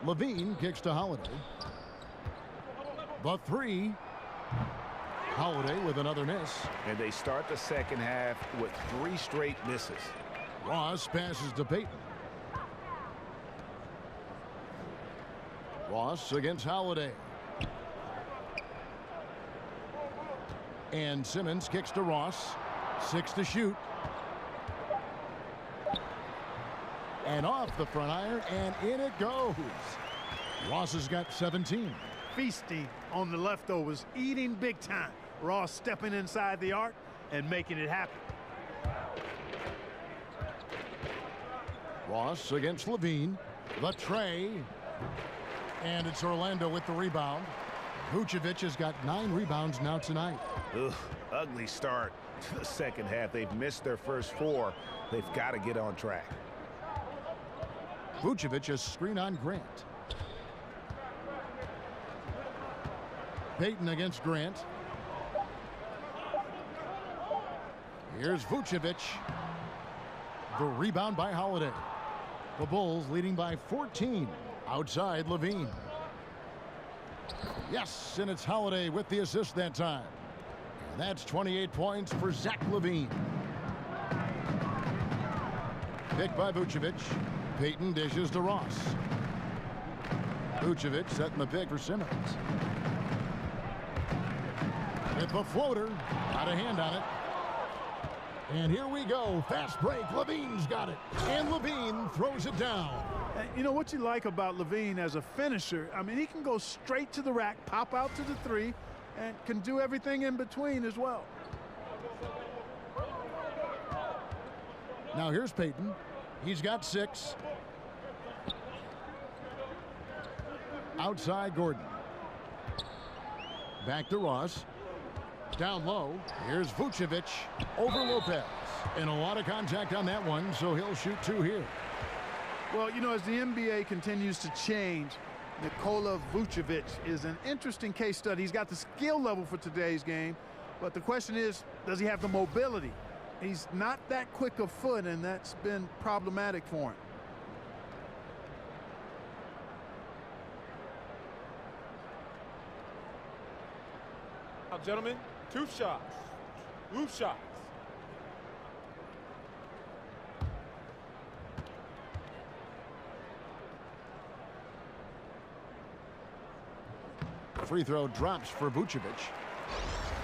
Levine kicks to Holiday. The three. Holiday with another miss. And they start the second half with 3 straight misses. Ross passes to Payton. Ross against Holiday. And Simmons kicks to Ross. 6 to shoot. And off the front iron, and in it goes. Ross has got 17. Feasting on the leftovers, eating big time. Ross stepping inside the arc and making it happen. Ross against Levine. The tray. And it's Orlando with the rebound. Vucevic has got 9 rebounds now tonight. Ugh, ugly start to the second half. They've missed their first 4. They've got to get on track. Vucevic has screen on Grant. Payton against Grant. Here's Vucevic. The rebound by Holiday. The Bulls leading by 14. Outside Levine. Yes, and it's Holiday with the assist that time. And that's 28 points for Zach LaVine. Picked by Vucevic. Payton dishes to Ross. Vucevic setting the pick for Simmons. With the floater. Got a hand on it. And here we go. Fast break. Levine's got it. And Levine throws it down. You know what you like about Levine as a finisher? I mean, he can go straight to the rack, pop out to the 3, and can do everything in between as well. Now here's Payton. He's got 6. Outside Gordon. Back to Ross. Down low, here's Vucevic over Lopez. And a lot of contact on that one, so he'll shoot 2 here. Well, you know, as the NBA continues to change, Nikola Vucevic is an interesting case study. He's got the skill level for today's game, but the question is, does he have the mobility? He's not that quick of foot, and that's been problematic for him. Now, gentlemen, 2 shots. 2 shots. Free throw drops for Vucevic.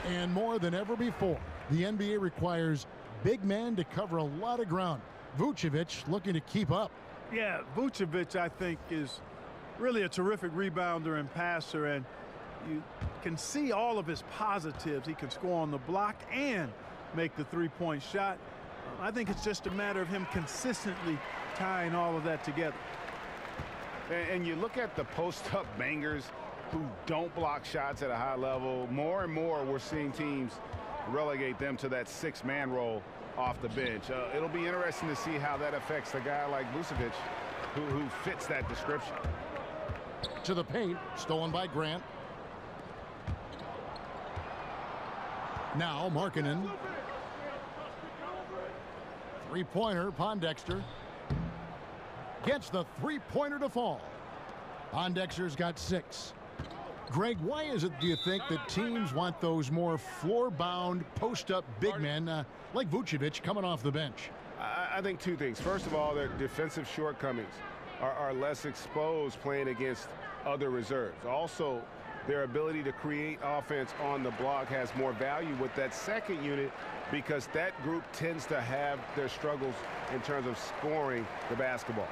And more than ever before, the NBA requires big men to cover a lot of ground. Vucevic looking to keep up. Yeah, Vucevic, I think, is really a terrific rebounder and passer, and you can see all of his positives. He can score on the block and make the three-point shot. I think it's just a matter of him consistently tying all of that together. And you look at the post-up bangers who don't block shots at a high level. More and more we're seeing teams relegate them to that 6-man role off the bench. It'll be interesting to see how that affects a guy like Vucevic who fits that description. To the paint, stolen by Grant. Now Markkanen. Three-pointer, Pondexter. Gets the three-pointer to fall. Pondexter's got 6. Greg, why is it, do you think, that teams want those more floor-bound, post-up big men like Vucevic coming off the bench? I think 2 things. First of all, their defensive shortcomings are less exposed playing against other reserves. Also, their ability to create offense on the block has more value with that second unit because that group tends to have their struggles in terms of scoring the basketball.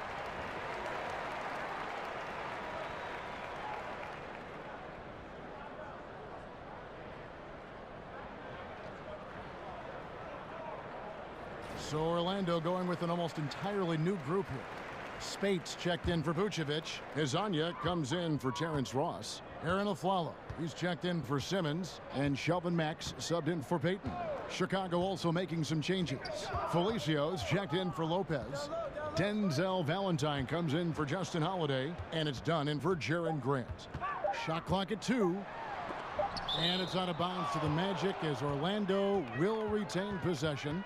So Orlando going with an almost entirely new group here. Spates checked in for Vucevic. Hezonja comes in for Terrence Ross. Aaron Aflalo, he's checked in for Simmons. And Shelvin Max subbed in for Payton. Chicago also making some changes. Felicio's checked in for Lopez. Denzel Valentine comes in for Justin Holiday. And it's done in for Jaren Grant. Shot clock at 2. And it's out of bounds to the Magic as Orlando will retain possession.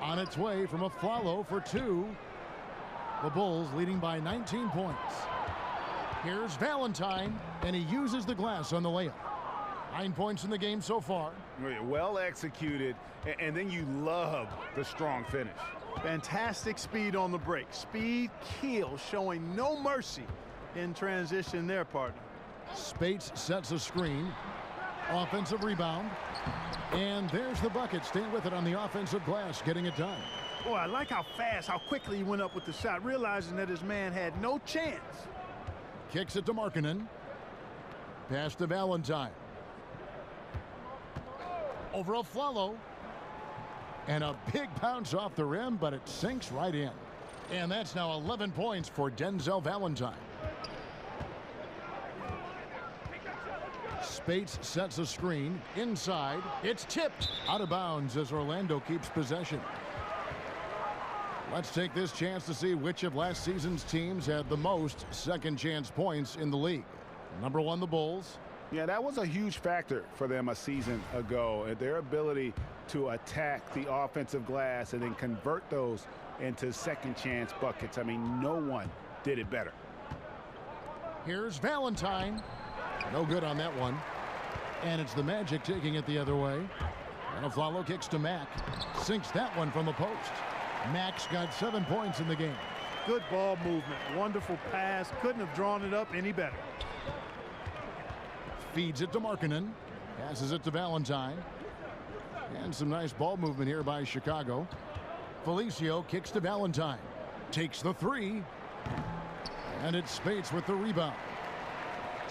On its way from Aflalo for 2. The Bulls leading by 19 points. Here's Valentine, and he uses the glass on the layup. 9 points in the game so far. Well executed, and then you love the strong finish. Fantastic speed on the break. Speed kill, showing no mercy in transition there, partner. Spates sets a screen. Offensive rebound. And there's the bucket. Staying with it on the offensive glass, getting it done. Boy, I like how fast, how quickly he went up with the shot, realizing that his man had no chance. Kicks it to Markkanen. Pass to Valentine. Over Aflalo. And a big bounce off the rim, but it sinks right in. And that's now 11 points for Denzel Valentine. Spates sets a screen inside. It's tipped out of bounds as Orlando keeps possession. Let's take this chance to see which of last season's teams had the most second chance points in the league. Number 1, the Bulls. Yeah, that was a huge factor for them a season ago. Their ability to attack the offensive glass and then convert those into second chance buckets. I mean, no one did it better. Here's Valentine. No good on that one. And it's the Magic taking it the other way. And Aflalo kicks to Mack. Sinks that one from the post. Mack's got 7 points in the game. Good ball movement. Wonderful pass. Couldn't have drawn it up any better. Feeds it to Markkanen. Passes it to Valentine. And some nice ball movement here by Chicago. Felicio kicks to Valentine. Takes the 3. And it's Spates with the rebound.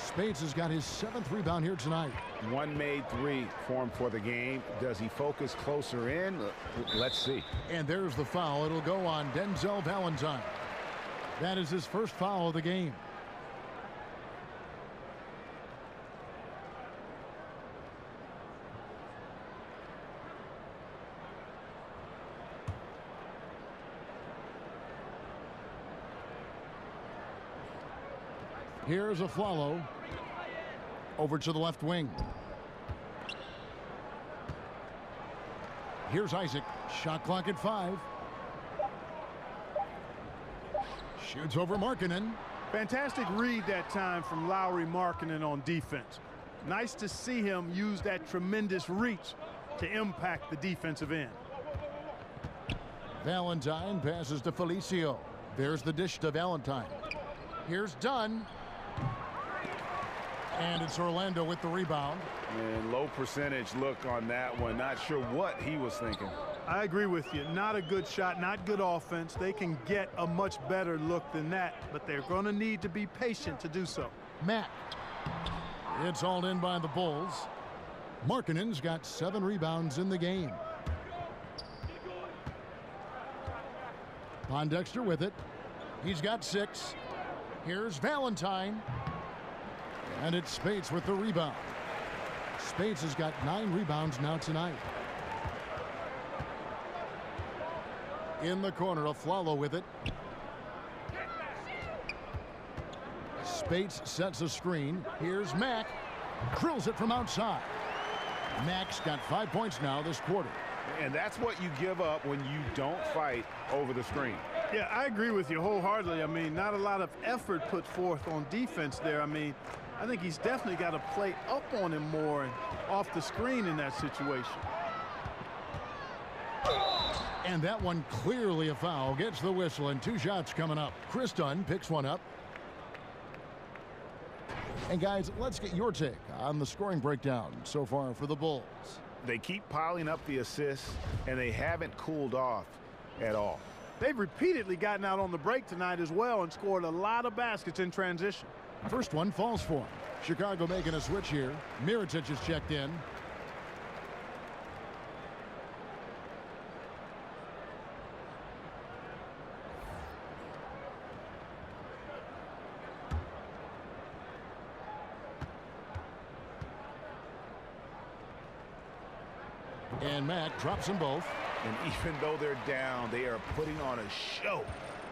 Spades has got his 7th rebound here tonight. One made three for him for the game. Does he focus closer in? Let's see. And there's the foul. It'll go on Denzel Valentine. That is his first foul of the game. Here's a Flalo over to the left wing. Here's Isaac. Shot clock at 5. Shoots over Markkanen. Fantastic read that time from Lauri Markkanen on defense. Nice to see him use that tremendous reach to impact the defensive end. Valentine passes to Felicio. There's the dish to Valentine. Here's Dunn. And it's Orlando with the rebound. And low percentage look on that one. Not sure what he was thinking. I agree with you. Not a good shot, not good offense. They can get a much better look than that, but they're going to need to be patient to do so. Matt. It's hauled in by the Bulls. Markkanen's got 7 rebounds in the game. Pondexter with it. He's got 6. Here's Valentine. And it's Speights with the rebound. Speights has got 9 rebounds now tonight. In the corner, a Flalo with it. Speights sets a screen. Here's Mack. Drills it from outside. Mack's got 5 points now this quarter. And that's what you give up when you don't fight over the screen. Yeah, I agree with you wholeheartedly. I mean, not a lot of effort put forth on defense there. I mean, I think he's definitely got to play up on him more and off the screen in that situation. And that one clearly a foul. Gets the whistle and 2 shots coming up. Chris Dunn picks one up. And guys, let's get your take on the scoring breakdown so far for the Bulls. They keep piling up the assists, and they haven't cooled off at all. They've repeatedly gotten out on the break tonight as well and scored a lot of baskets in transition. First one falls for him. Chicago making a switch here. Mirotic is checked in. And Mack drops them both. And even though they're down, they are putting on a show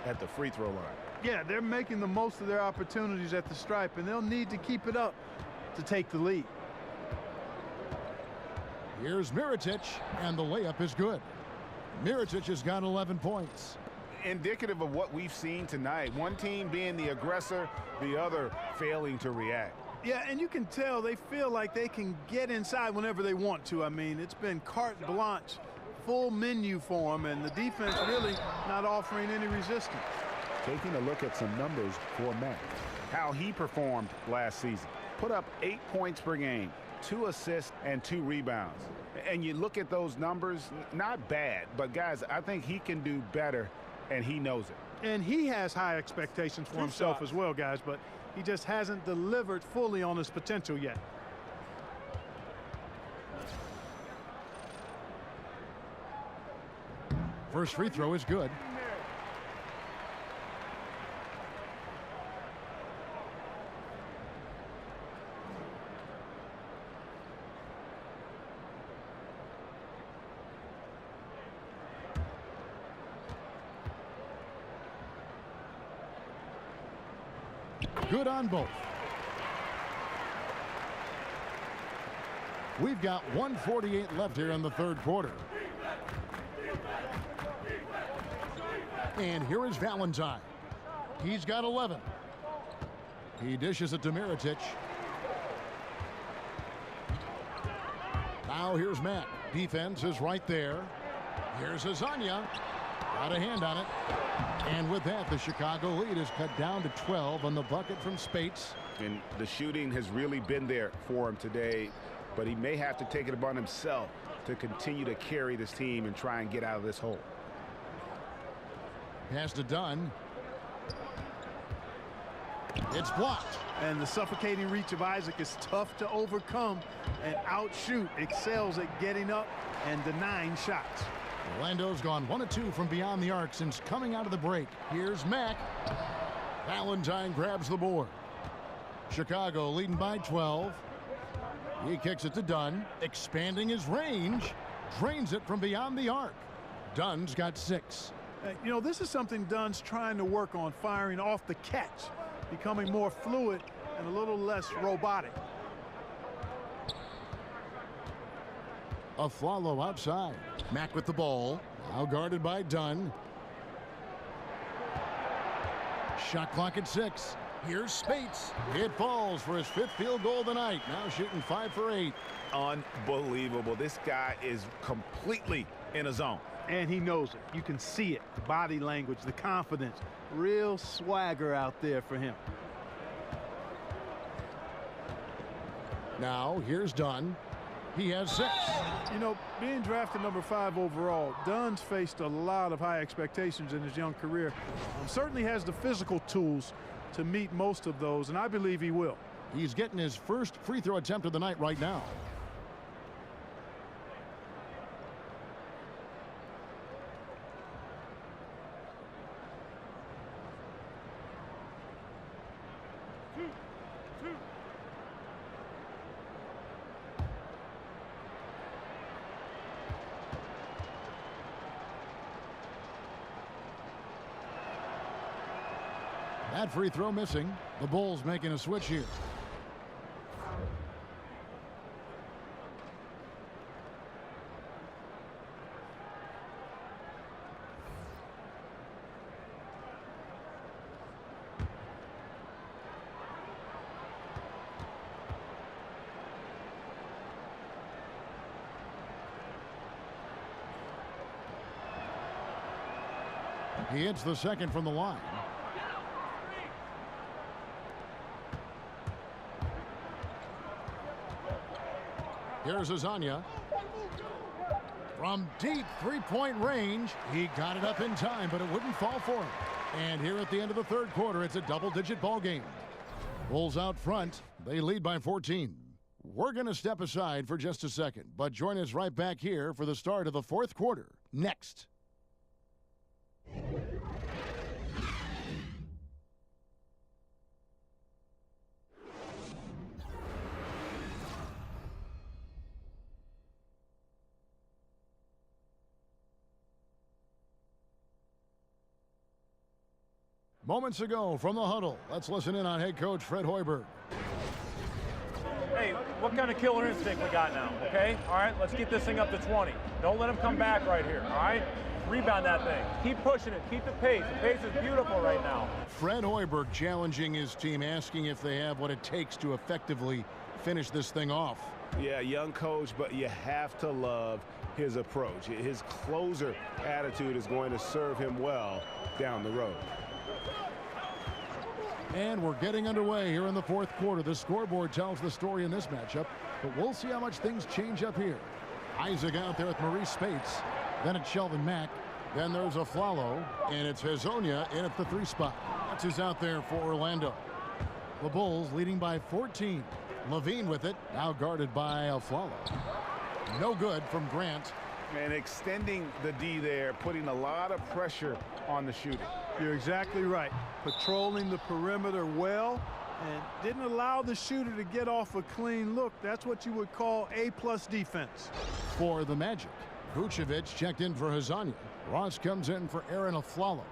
at the free throw line. Yeah, they're making the most of their opportunities at the stripe, and they'll need to keep it up to take the lead. Here's Mirotic, and the layup is good. Mirotic has got 11 points. Indicative of what we've seen tonight. One team being the aggressor, the other failing to react. Yeah, and you can tell they feel like they can get inside whenever they want to. I mean, it's been carte blanche, full menu for them, and the defense really not offering any resistance. Taking a look at some numbers for Matt. How he performed last season. Put up 8 points per game, 2 assists, and 2 rebounds. And you look at those numbers, not bad, but guys, I think he can do better, and he knows it. And he has high expectations for himself as well, guys, but he just hasn't delivered fully on his potential yet. First free throw is good. Good on both. We've got 1:48 left here in the third quarter. And here is Valentine. He's got 11. He dishes it to Mirotic. Now here's Matt. Defense is right there. Here's Azania. Got a hand on it. And with that, the Chicago lead is cut down to 12 on the bucket from Speights. And the shooting has really been there for him today, but he may have to take it upon himself to continue to carry this team and try and get out of this hole. Pass to Dunn. It's blocked. And the suffocating reach of Isaac is tough to overcome, and outshoot excels at getting up and denying shots. Orlando's gone 1 of 2 from beyond the arc since coming out of the break. Here's Mack. Valentine grabs the board. Chicago leading by 12. He kicks it to Dunn, expanding his range, drains it from beyond the arc. Dunn's got 6. You know, this is something Dunn's trying to work on, firing off the catch, becoming more fluid and a little less robotic. Aflalo outside. Mack with the ball. Now guarded by Dunn. Shot clock at 6. Here's Spates. It falls for his 5th field goal of the night. Now shooting 5 for 8. Unbelievable. This guy is completely in a zone. And he knows it. You can see it. The body language, the confidence. Real swagger out there for him. Now here's Dunn. He has 6. You know, being drafted number 5 overall, Dunn's faced a lot of high expectations in his young career. Certainly has the physical tools to meet most of those, and I believe he will. He's getting his first free throw attempt of the night right now. That free throw missing. The Bulls making a switch here. He hits the second from the line. Here's Azania. From deep three-point range, he got it up in time, but it wouldn't fall for him. And here at the end of the third quarter, it's a double-digit ball game. Bulls out front. They lead by 14. We're going to step aside for just a second, but join us right back here for the start of the fourth quarter. Next. Moments ago from the huddle, let's listen in on head coach Fred Hoiberg. Hey, what kind of killer instinct we got now, okay? All right, let's get this thing up to 20. Don't let him come back right here, all right? Rebound that thing. Keep pushing it. Keep the pace. The pace is beautiful right now. Fred Hoiberg challenging his team, asking if they have what it takes to effectively finish this thing off. Yeah, young coach, but you have to love his approach. His closer attitude is going to serve him well down the road. And we're getting underway here in the fourth quarter. The scoreboard tells the story in this matchup, but we'll see how much things change up here. Isaac out there with Maurice Spates. Then it's Shelvin Mack. Then there's Aflalo, and it's Hazonia in at the 3 spot. That's who's out there for Orlando. The Bulls leading by 14. Levine with it, now guarded by Aflalo. No good from Grant. And extending the D there, putting a lot of pressure on the shooting. You're exactly right. Patrolling the perimeter well and didn't allow the shooter to get off a clean look. That's what you would call A+ defense. For the Magic, Vucevic checked in for Hazonia. Ross comes in for Aaron Aflalo.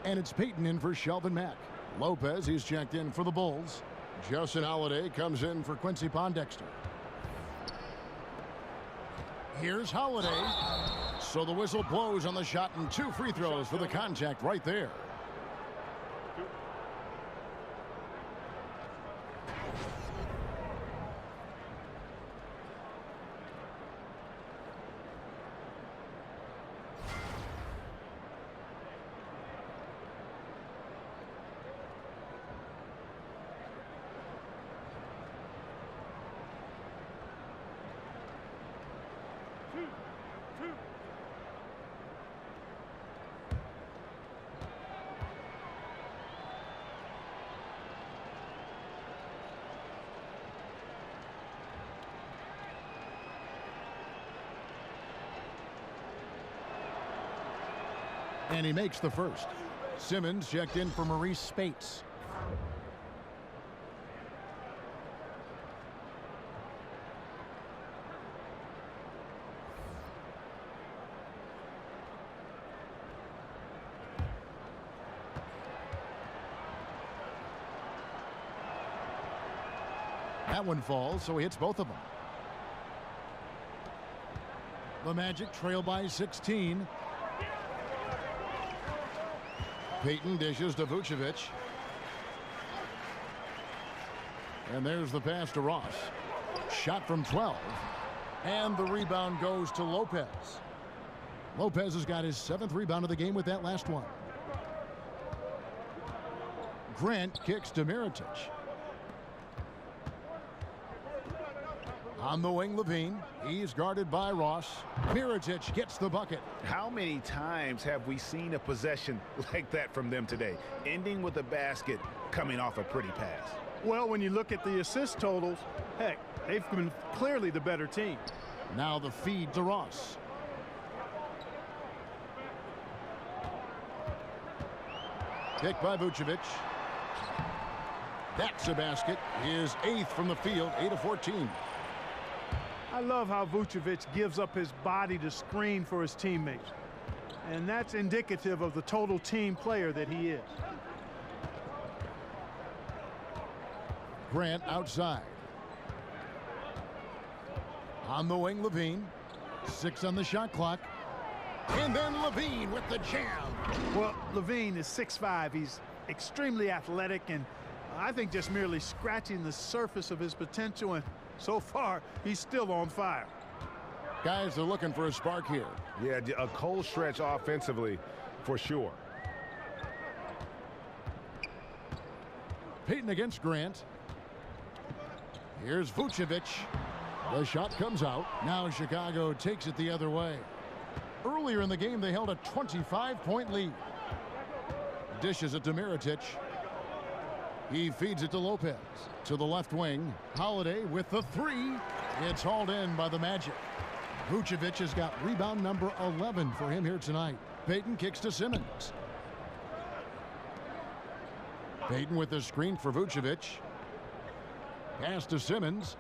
And it's Peyton in for Shelvin Mack. Lopez, he's checked in for the Bulls. Justin Holiday comes in for Quincy Pondexter. Here's Holiday. So the whistle blows on the shot and 2 free throws for the contact right there. And he makes the first. Simmons checked in for Maurice Spates. That one falls, so he hits both of them. The Magic trail by 16. Payton dishes to Vucevic. And there's the pass to Ross. Shot from 12. And the rebound goes to Lopez. Lopez has got his 7th rebound of the game with that last one. Grant kicks to Mirotic. On the wing, Levine. He's guarded by Ross. Mirotic gets the bucket. How many times have we seen a possession like that from them today, ending with a basket coming off a pretty pass? Well, when you look at the assist totals, heck, they've been clearly the better team. Now the feed to Ross. Picked by Vucevic. That's a basket. His 8th from the field, 8 of 14. I love how Vucevic gives up his body to screen for his teammates. And that's indicative of the total team player that he is. Grant outside. On the wing, Levine. 6 on the shot clock. And then Levine with the jam. Well, Levine is 6'5". He's extremely athletic and I think just merely scratching the surface of his potential, and so far he's still on fire. Guys are looking for a spark here. Yeah, a cold stretch offensively for sure. Payton against Grant. Here's Vucevic. The shot comes out. Now Chicago takes it the other way. Earlier in the game, they held a 25-point lead. Dishes it to Mirotic. He feeds it to Lopez. To the left wing. Holiday with the 3. It's hauled in by the Magic. Vucevic has got rebound number 11 for him here tonight. Payton kicks to Simmons. Payton with the screen for Vucevic. Pass to Simmons.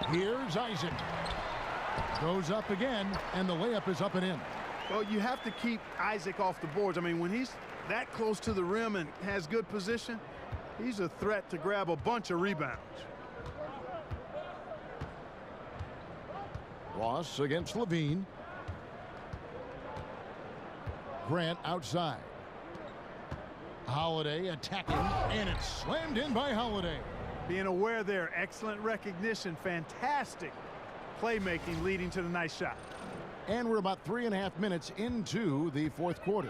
Here's Isaac. Goes up again, and the layup is up and in. Well, you have to keep Isaac off the boards. I mean, when he's that close to the rim and has good position, he's a threat to grab a bunch of rebounds. Ross against Levine. Grant outside. Holiday attacking, and it's slammed in by Holiday. Being aware there, excellent recognition, fantastic playmaking leading to the nice shot. And we're about 3.5 minutes into the fourth quarter.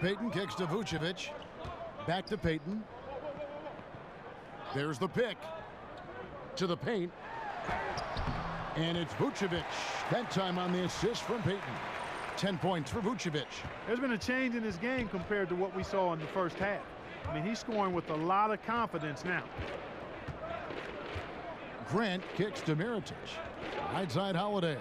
Payton kicks to Vucevic. Back to Payton. There's the pick. To the paint. And it's Vucevic. That time on the assist from Payton. 10 points for Vucevic. There's been a change in his game compared to what we saw in the first half. I mean, he's scoring with a lot of confidence now. Grant kicks to Mirotic. Right side Holiday.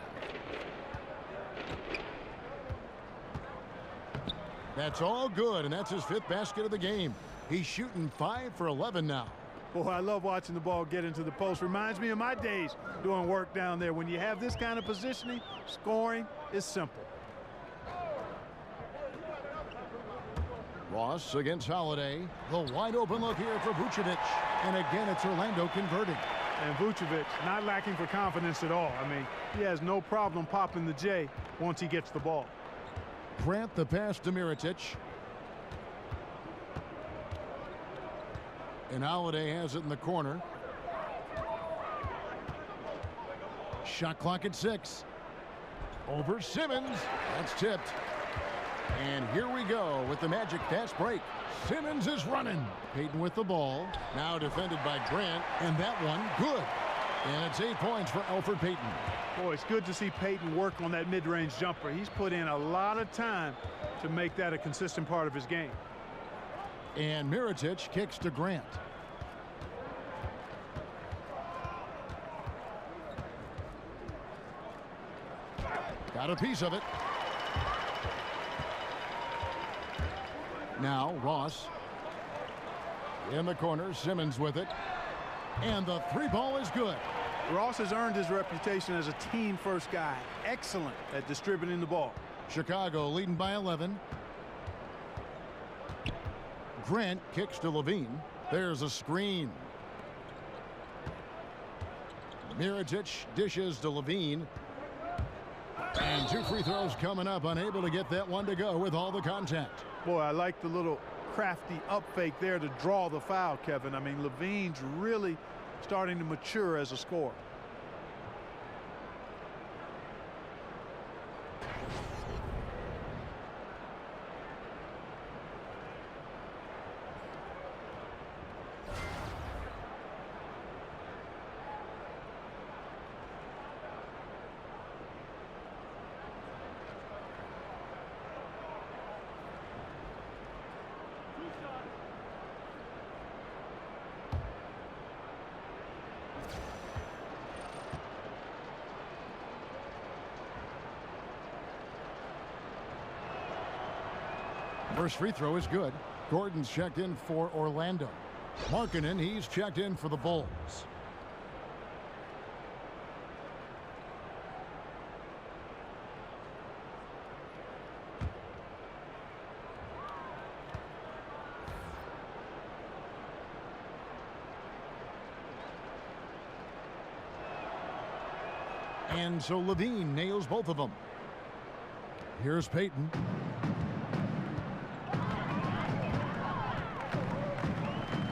That's all good, and that's his 5th basket of the game. He's shooting 5 for 11 now. Boy, I love watching the ball get into the post. Reminds me of my days doing work down there. When you have this kind of positioning, scoring is simple. Ross against Holiday. The wide open look here for Vucevic. And again, it's Orlando converting. And Vucevic not lacking for confidence at all. I mean, he has no problem popping the J once he gets the ball. Grant the pass to Mirotic. And Holiday has it in the corner. Shot clock at 6. Over Simmons. That's tipped. And here we go with the Magic fast break. Simmons is running. Payton with the ball. Now defended by Grant. And that one, good. And it's 8 points for Elfrid Payton. Boy, it's good to see Payton work on that mid-range jumper. He's put in a lot of time to make that a consistent part of his game. And Mirotic kicks to Grant. Got a piece of it. Now Ross. In the corner, Simmons with it. And the three ball is good. Ross has earned his reputation as a team-first guy. Excellent at distributing the ball. Chicago leading by 11. Grant kicks to Levine. There's a screen. Mirotic dishes to Levine. And 2 free throws coming up. Unable to get that one to go with all the contact. Boy, I like the little crafty up fake there to draw the foul, Kevin. I mean, Levine's really starting to mature as a scorer. First free throw is good. Gordon's checked in for Orlando. Markkanen, he's checked in for the Bulls. And so Levine nails both of them. Here's Payton.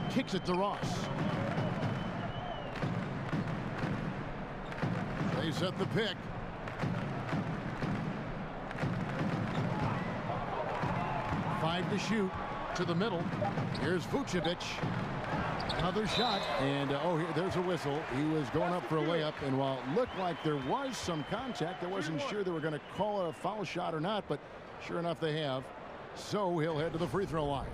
Kicks it to Ross. They set the pick. Five to shoot. To the middle. Here's Vucevic. Another shot. And there's a whistle. He was going up for a layup. And while it looked like there was some contact, I wasn't sure they were going to call it a foul shot or not. But sure enough, they have. So he'll head to the free throw line.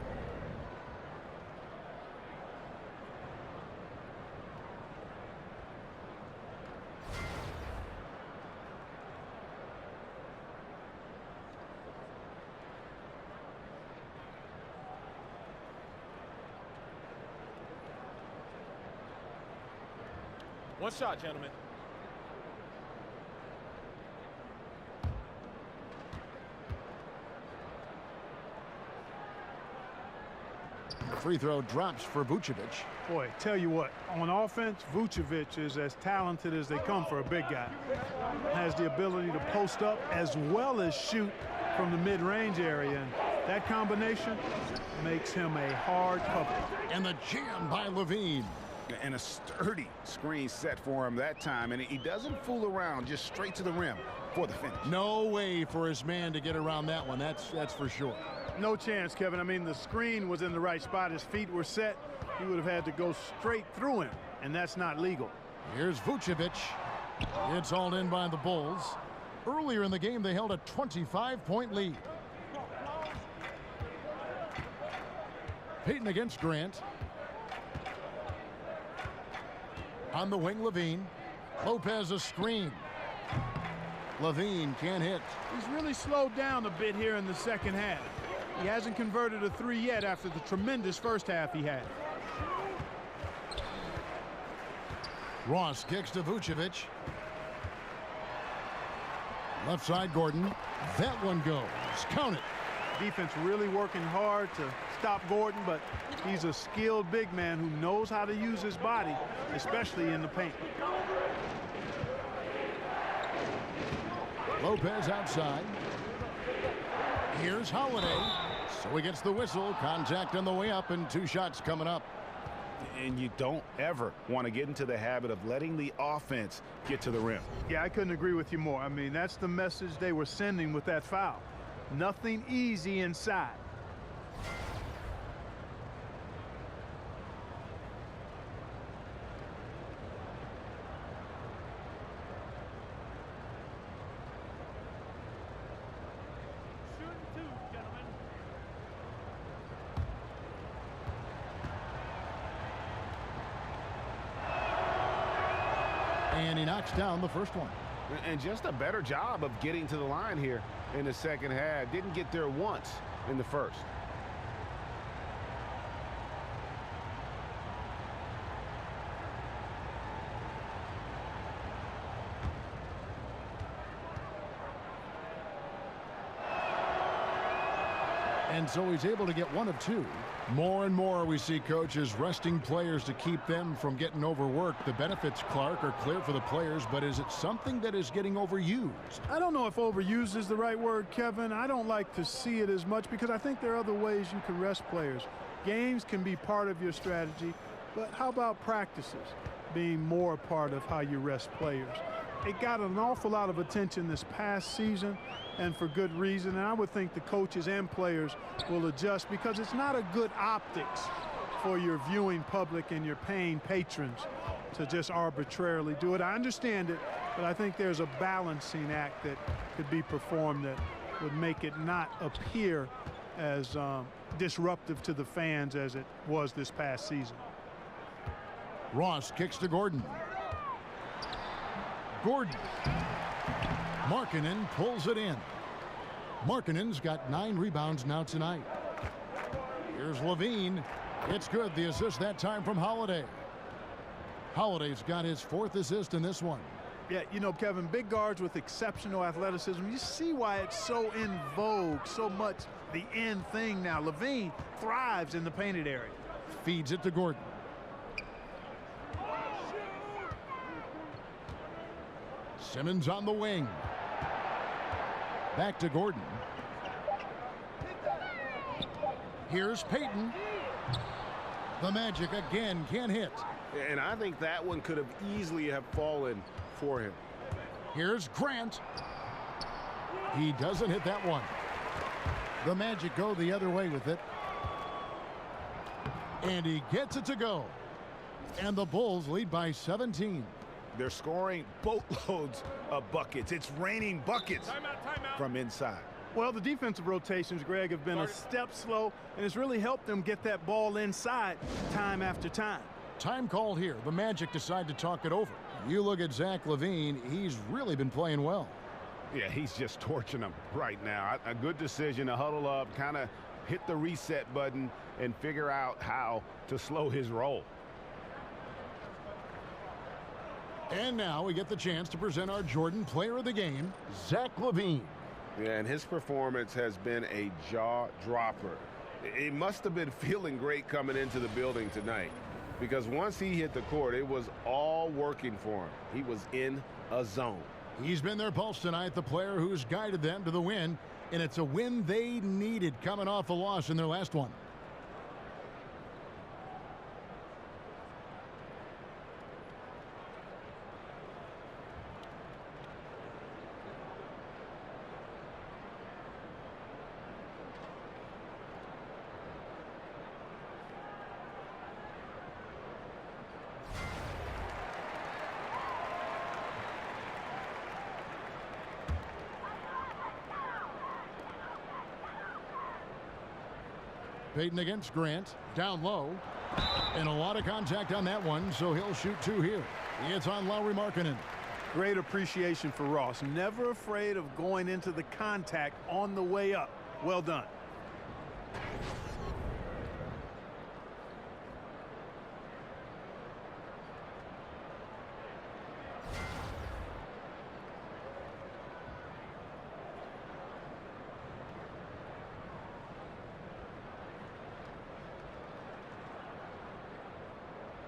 One shot, gentlemen. Free throw drops for Vucevic. Boy, tell you what, on offense, Vucevic is as talented as they come for a big guy. Has the ability to post up as well as shoot from the mid-range area. And that combination makes him a hard puppet. And the jam by Levine. And a sturdy screen set for him that time, and he doesn't fool around, just straight to the rim for the finish. No way for his man to get around that one. That's for sure. No chance, Kevin. I mean, the screen was in the right spot. His feet were set. He would have had to go straight through him, and that's not legal. Here's Vucevic. It's hauled in by the Bulls. Earlier in the game, they held a 25-point lead. Payton against Grant. On the wing, Levine. Lopez a screen. Levine can't hit. He's really slowed down a bit here in the second half. He hasn't converted a three yet after the tremendous first half he had. Ross kicks to Vucevic. Left side, Gordon. That one goes. Count it. Defense really working hard to stop Gordon, but he's a skilled big man who knows how to use his body, especially in the paint. Lopez outside. Here's Holiday. So he gets the whistle. Contact on the way up, and 2 shots coming up. And you don't ever want to get into the habit of letting the offense get to the rim. Yeah, I couldn't agree with you more. I mean, that's the message they were sending with that foul. Nothing easy inside. And he knocks down the first one. And just a better job of getting to the line here in the second half. Didn't get there once in the first. And so he's able to get 1 of 2. More and more we see coaches resting players to keep them from getting overworked. The benefits, Clark, are clear for the players, but is it something that is getting overused? I don't know if overused is the right word, Kevin. I don't like to see it as much because I think there are other ways you can rest players. Games can be part of your strategy, but how about practices being more a part of how you rest players? It got an awful lot of attention this past season, and for good reason. And I would think the coaches and players will adjust because it's not a good optics for your viewing public and your paying patrons to just arbitrarily do it. I understand it, but I think there's a balancing act that could be performed that would make it not appear as disruptive to the fans as it was this past season. Ross kicks to Gordon. Gordon. Markkanen pulls it in. Markkanen's got 9 rebounds now tonight. Here's Levine. It's good. The assist that time from Holiday. Holiday's got his 4th assist in this one. Yeah, you know, Kevin, big guards with exceptional athleticism, you see why it's so in vogue, so much the in thing now. Levine thrives in the painted area. Feeds it to Gordon. Simmons on the wing. Back to Gordon. Here's Payton. The Magic again can't hit. And I think that one could have easily have fallen for him. Here's Grant. He doesn't hit that one. The Magic go the other way with it. And he gets it to go. And the Bulls lead by 17. They're scoring boatloads of buckets. It's raining buckets from inside. Well, the defensive rotations, Greg, have been a step slow, and it's really helped them get that ball inside time after time. Time called here. The Magic decide to talk it over. You look at Zach LaVine, he's really been playing well. Yeah, he's just torching them right now. A good decision to huddle up, kind of hit the reset button, and figure out how to slow his roll. And now we get the chance to present our Jordan Player of the Game, Zach LaVine. Yeah, and his performance has been a jaw-dropper. He must have been feeling great coming into the building tonight, because once he hit the court, it was all working for him. He was in a zone. He's been their pulse tonight, the player who's guided them to the win, and it's a win they needed coming off a loss in their last one. Payton against Grant, down low, and a lot of contact on that one, so he'll shoot 2 here. It's on Lauri Markkanen. Great appreciation for Ross. Never afraid of going into the contact on the way up. Well done.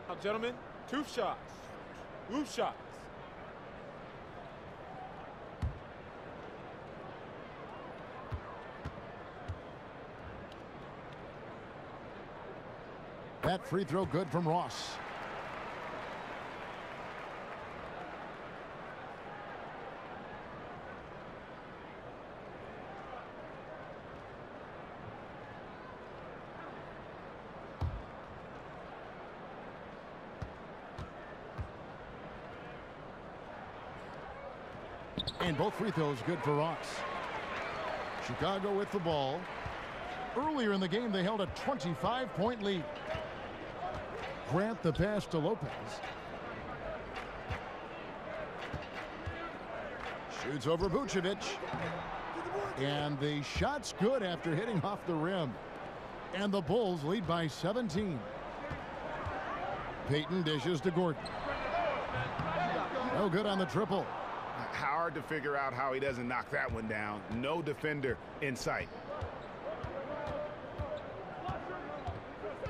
Now, gentlemen, 2 shots. 2 shots. That free throw good from Ross. And both free throws good for Ross. Chicago with the ball. Earlier in the game, they held a 25-point lead. Grant the pass to Lopez. Shoots over Vucevic. And the shot's good after hitting off the rim. And the Bulls lead by 17. Payton dishes to Gordon. No good on the triple. Hard to figure out how he doesn't knock that one down. No defender in sight.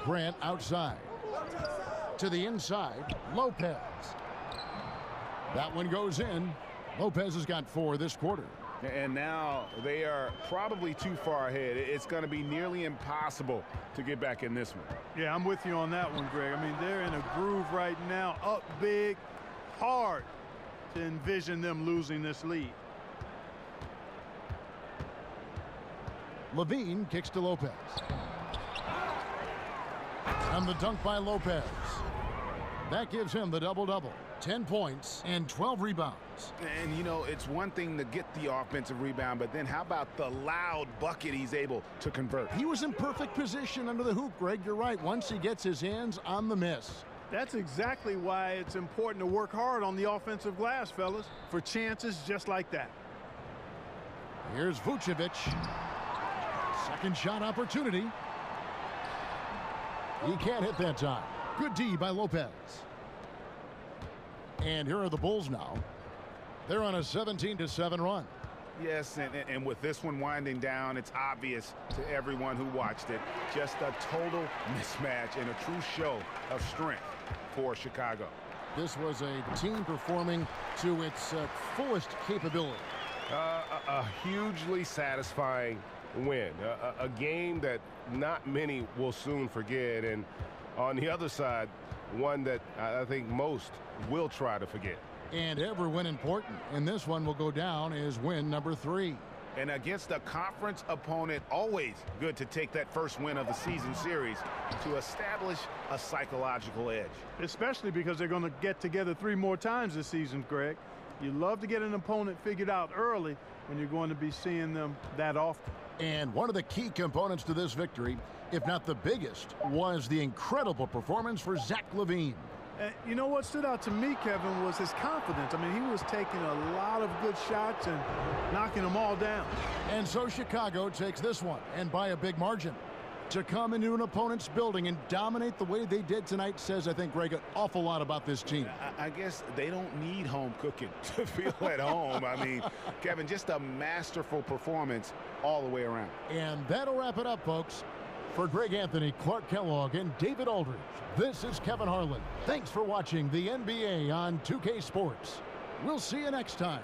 Grant outside. To the inside, Lopez. That one goes in. Lopez has got 4 this quarter. And now they are probably too far ahead. It's going to be nearly impossible to get back in this one. Yeah, I'm with you on that one, Greg. I mean, they're in a groove right now, up big, hard to envision them losing this lead. Levine kicks to Lopez. And the dunk by Lopez. That gives him the double-double. 10 points and 12 rebounds. And, you know, it's one thing to get the offensive rebound, but then how about the loud bucket he's able to convert? He was in perfect position under the hoop, Greg. You're right. Once he gets his hands on the miss. That's exactly why it's important to work hard on the offensive glass, fellas, for chances just like that. Here's Vucevic. Second shot opportunity. He can't hit that time. Good D by Lopez. And here are the Bulls now. They're on a 17-7 run. Yes, and with this one winding down, it's obvious to everyone who watched it. Just a total mismatch and a true show of strength for Chicago. This was a team performing to its fullest capability. A hugely satisfying win. A game that not many will soon forget. And on the other side, one that I think most will try to forget. And every win important. And this one will go down as win number 3. And against a conference opponent, always good to take that first win of the season series to establish a psychological edge. Especially because they're going to get together 3 more times this season, Greg. You love to get an opponent figured out early when you're going to be seeing them that often. And one of the key components to this victory, if not the biggest, was the incredible performance for Zach LaVine. You know what stood out to me, Kevin, was his confidence. I mean, he was taking a lot of good shots and knocking them all down. And so Chicago takes this one, and by a big margin. To come into an opponent's building and dominate the way they did tonight says, I think, Greg, an awful lot about this team. I guess they don't need home cooking to feel at home. I mean, Kevin, just a masterful performance all the way around. And that'll wrap it up, folks. For Greg Anthony, Clark Kellogg, and David Aldridge, this is Kevin Harlan. Thanks for watching the NBA on 2K Sports. We'll see you next time.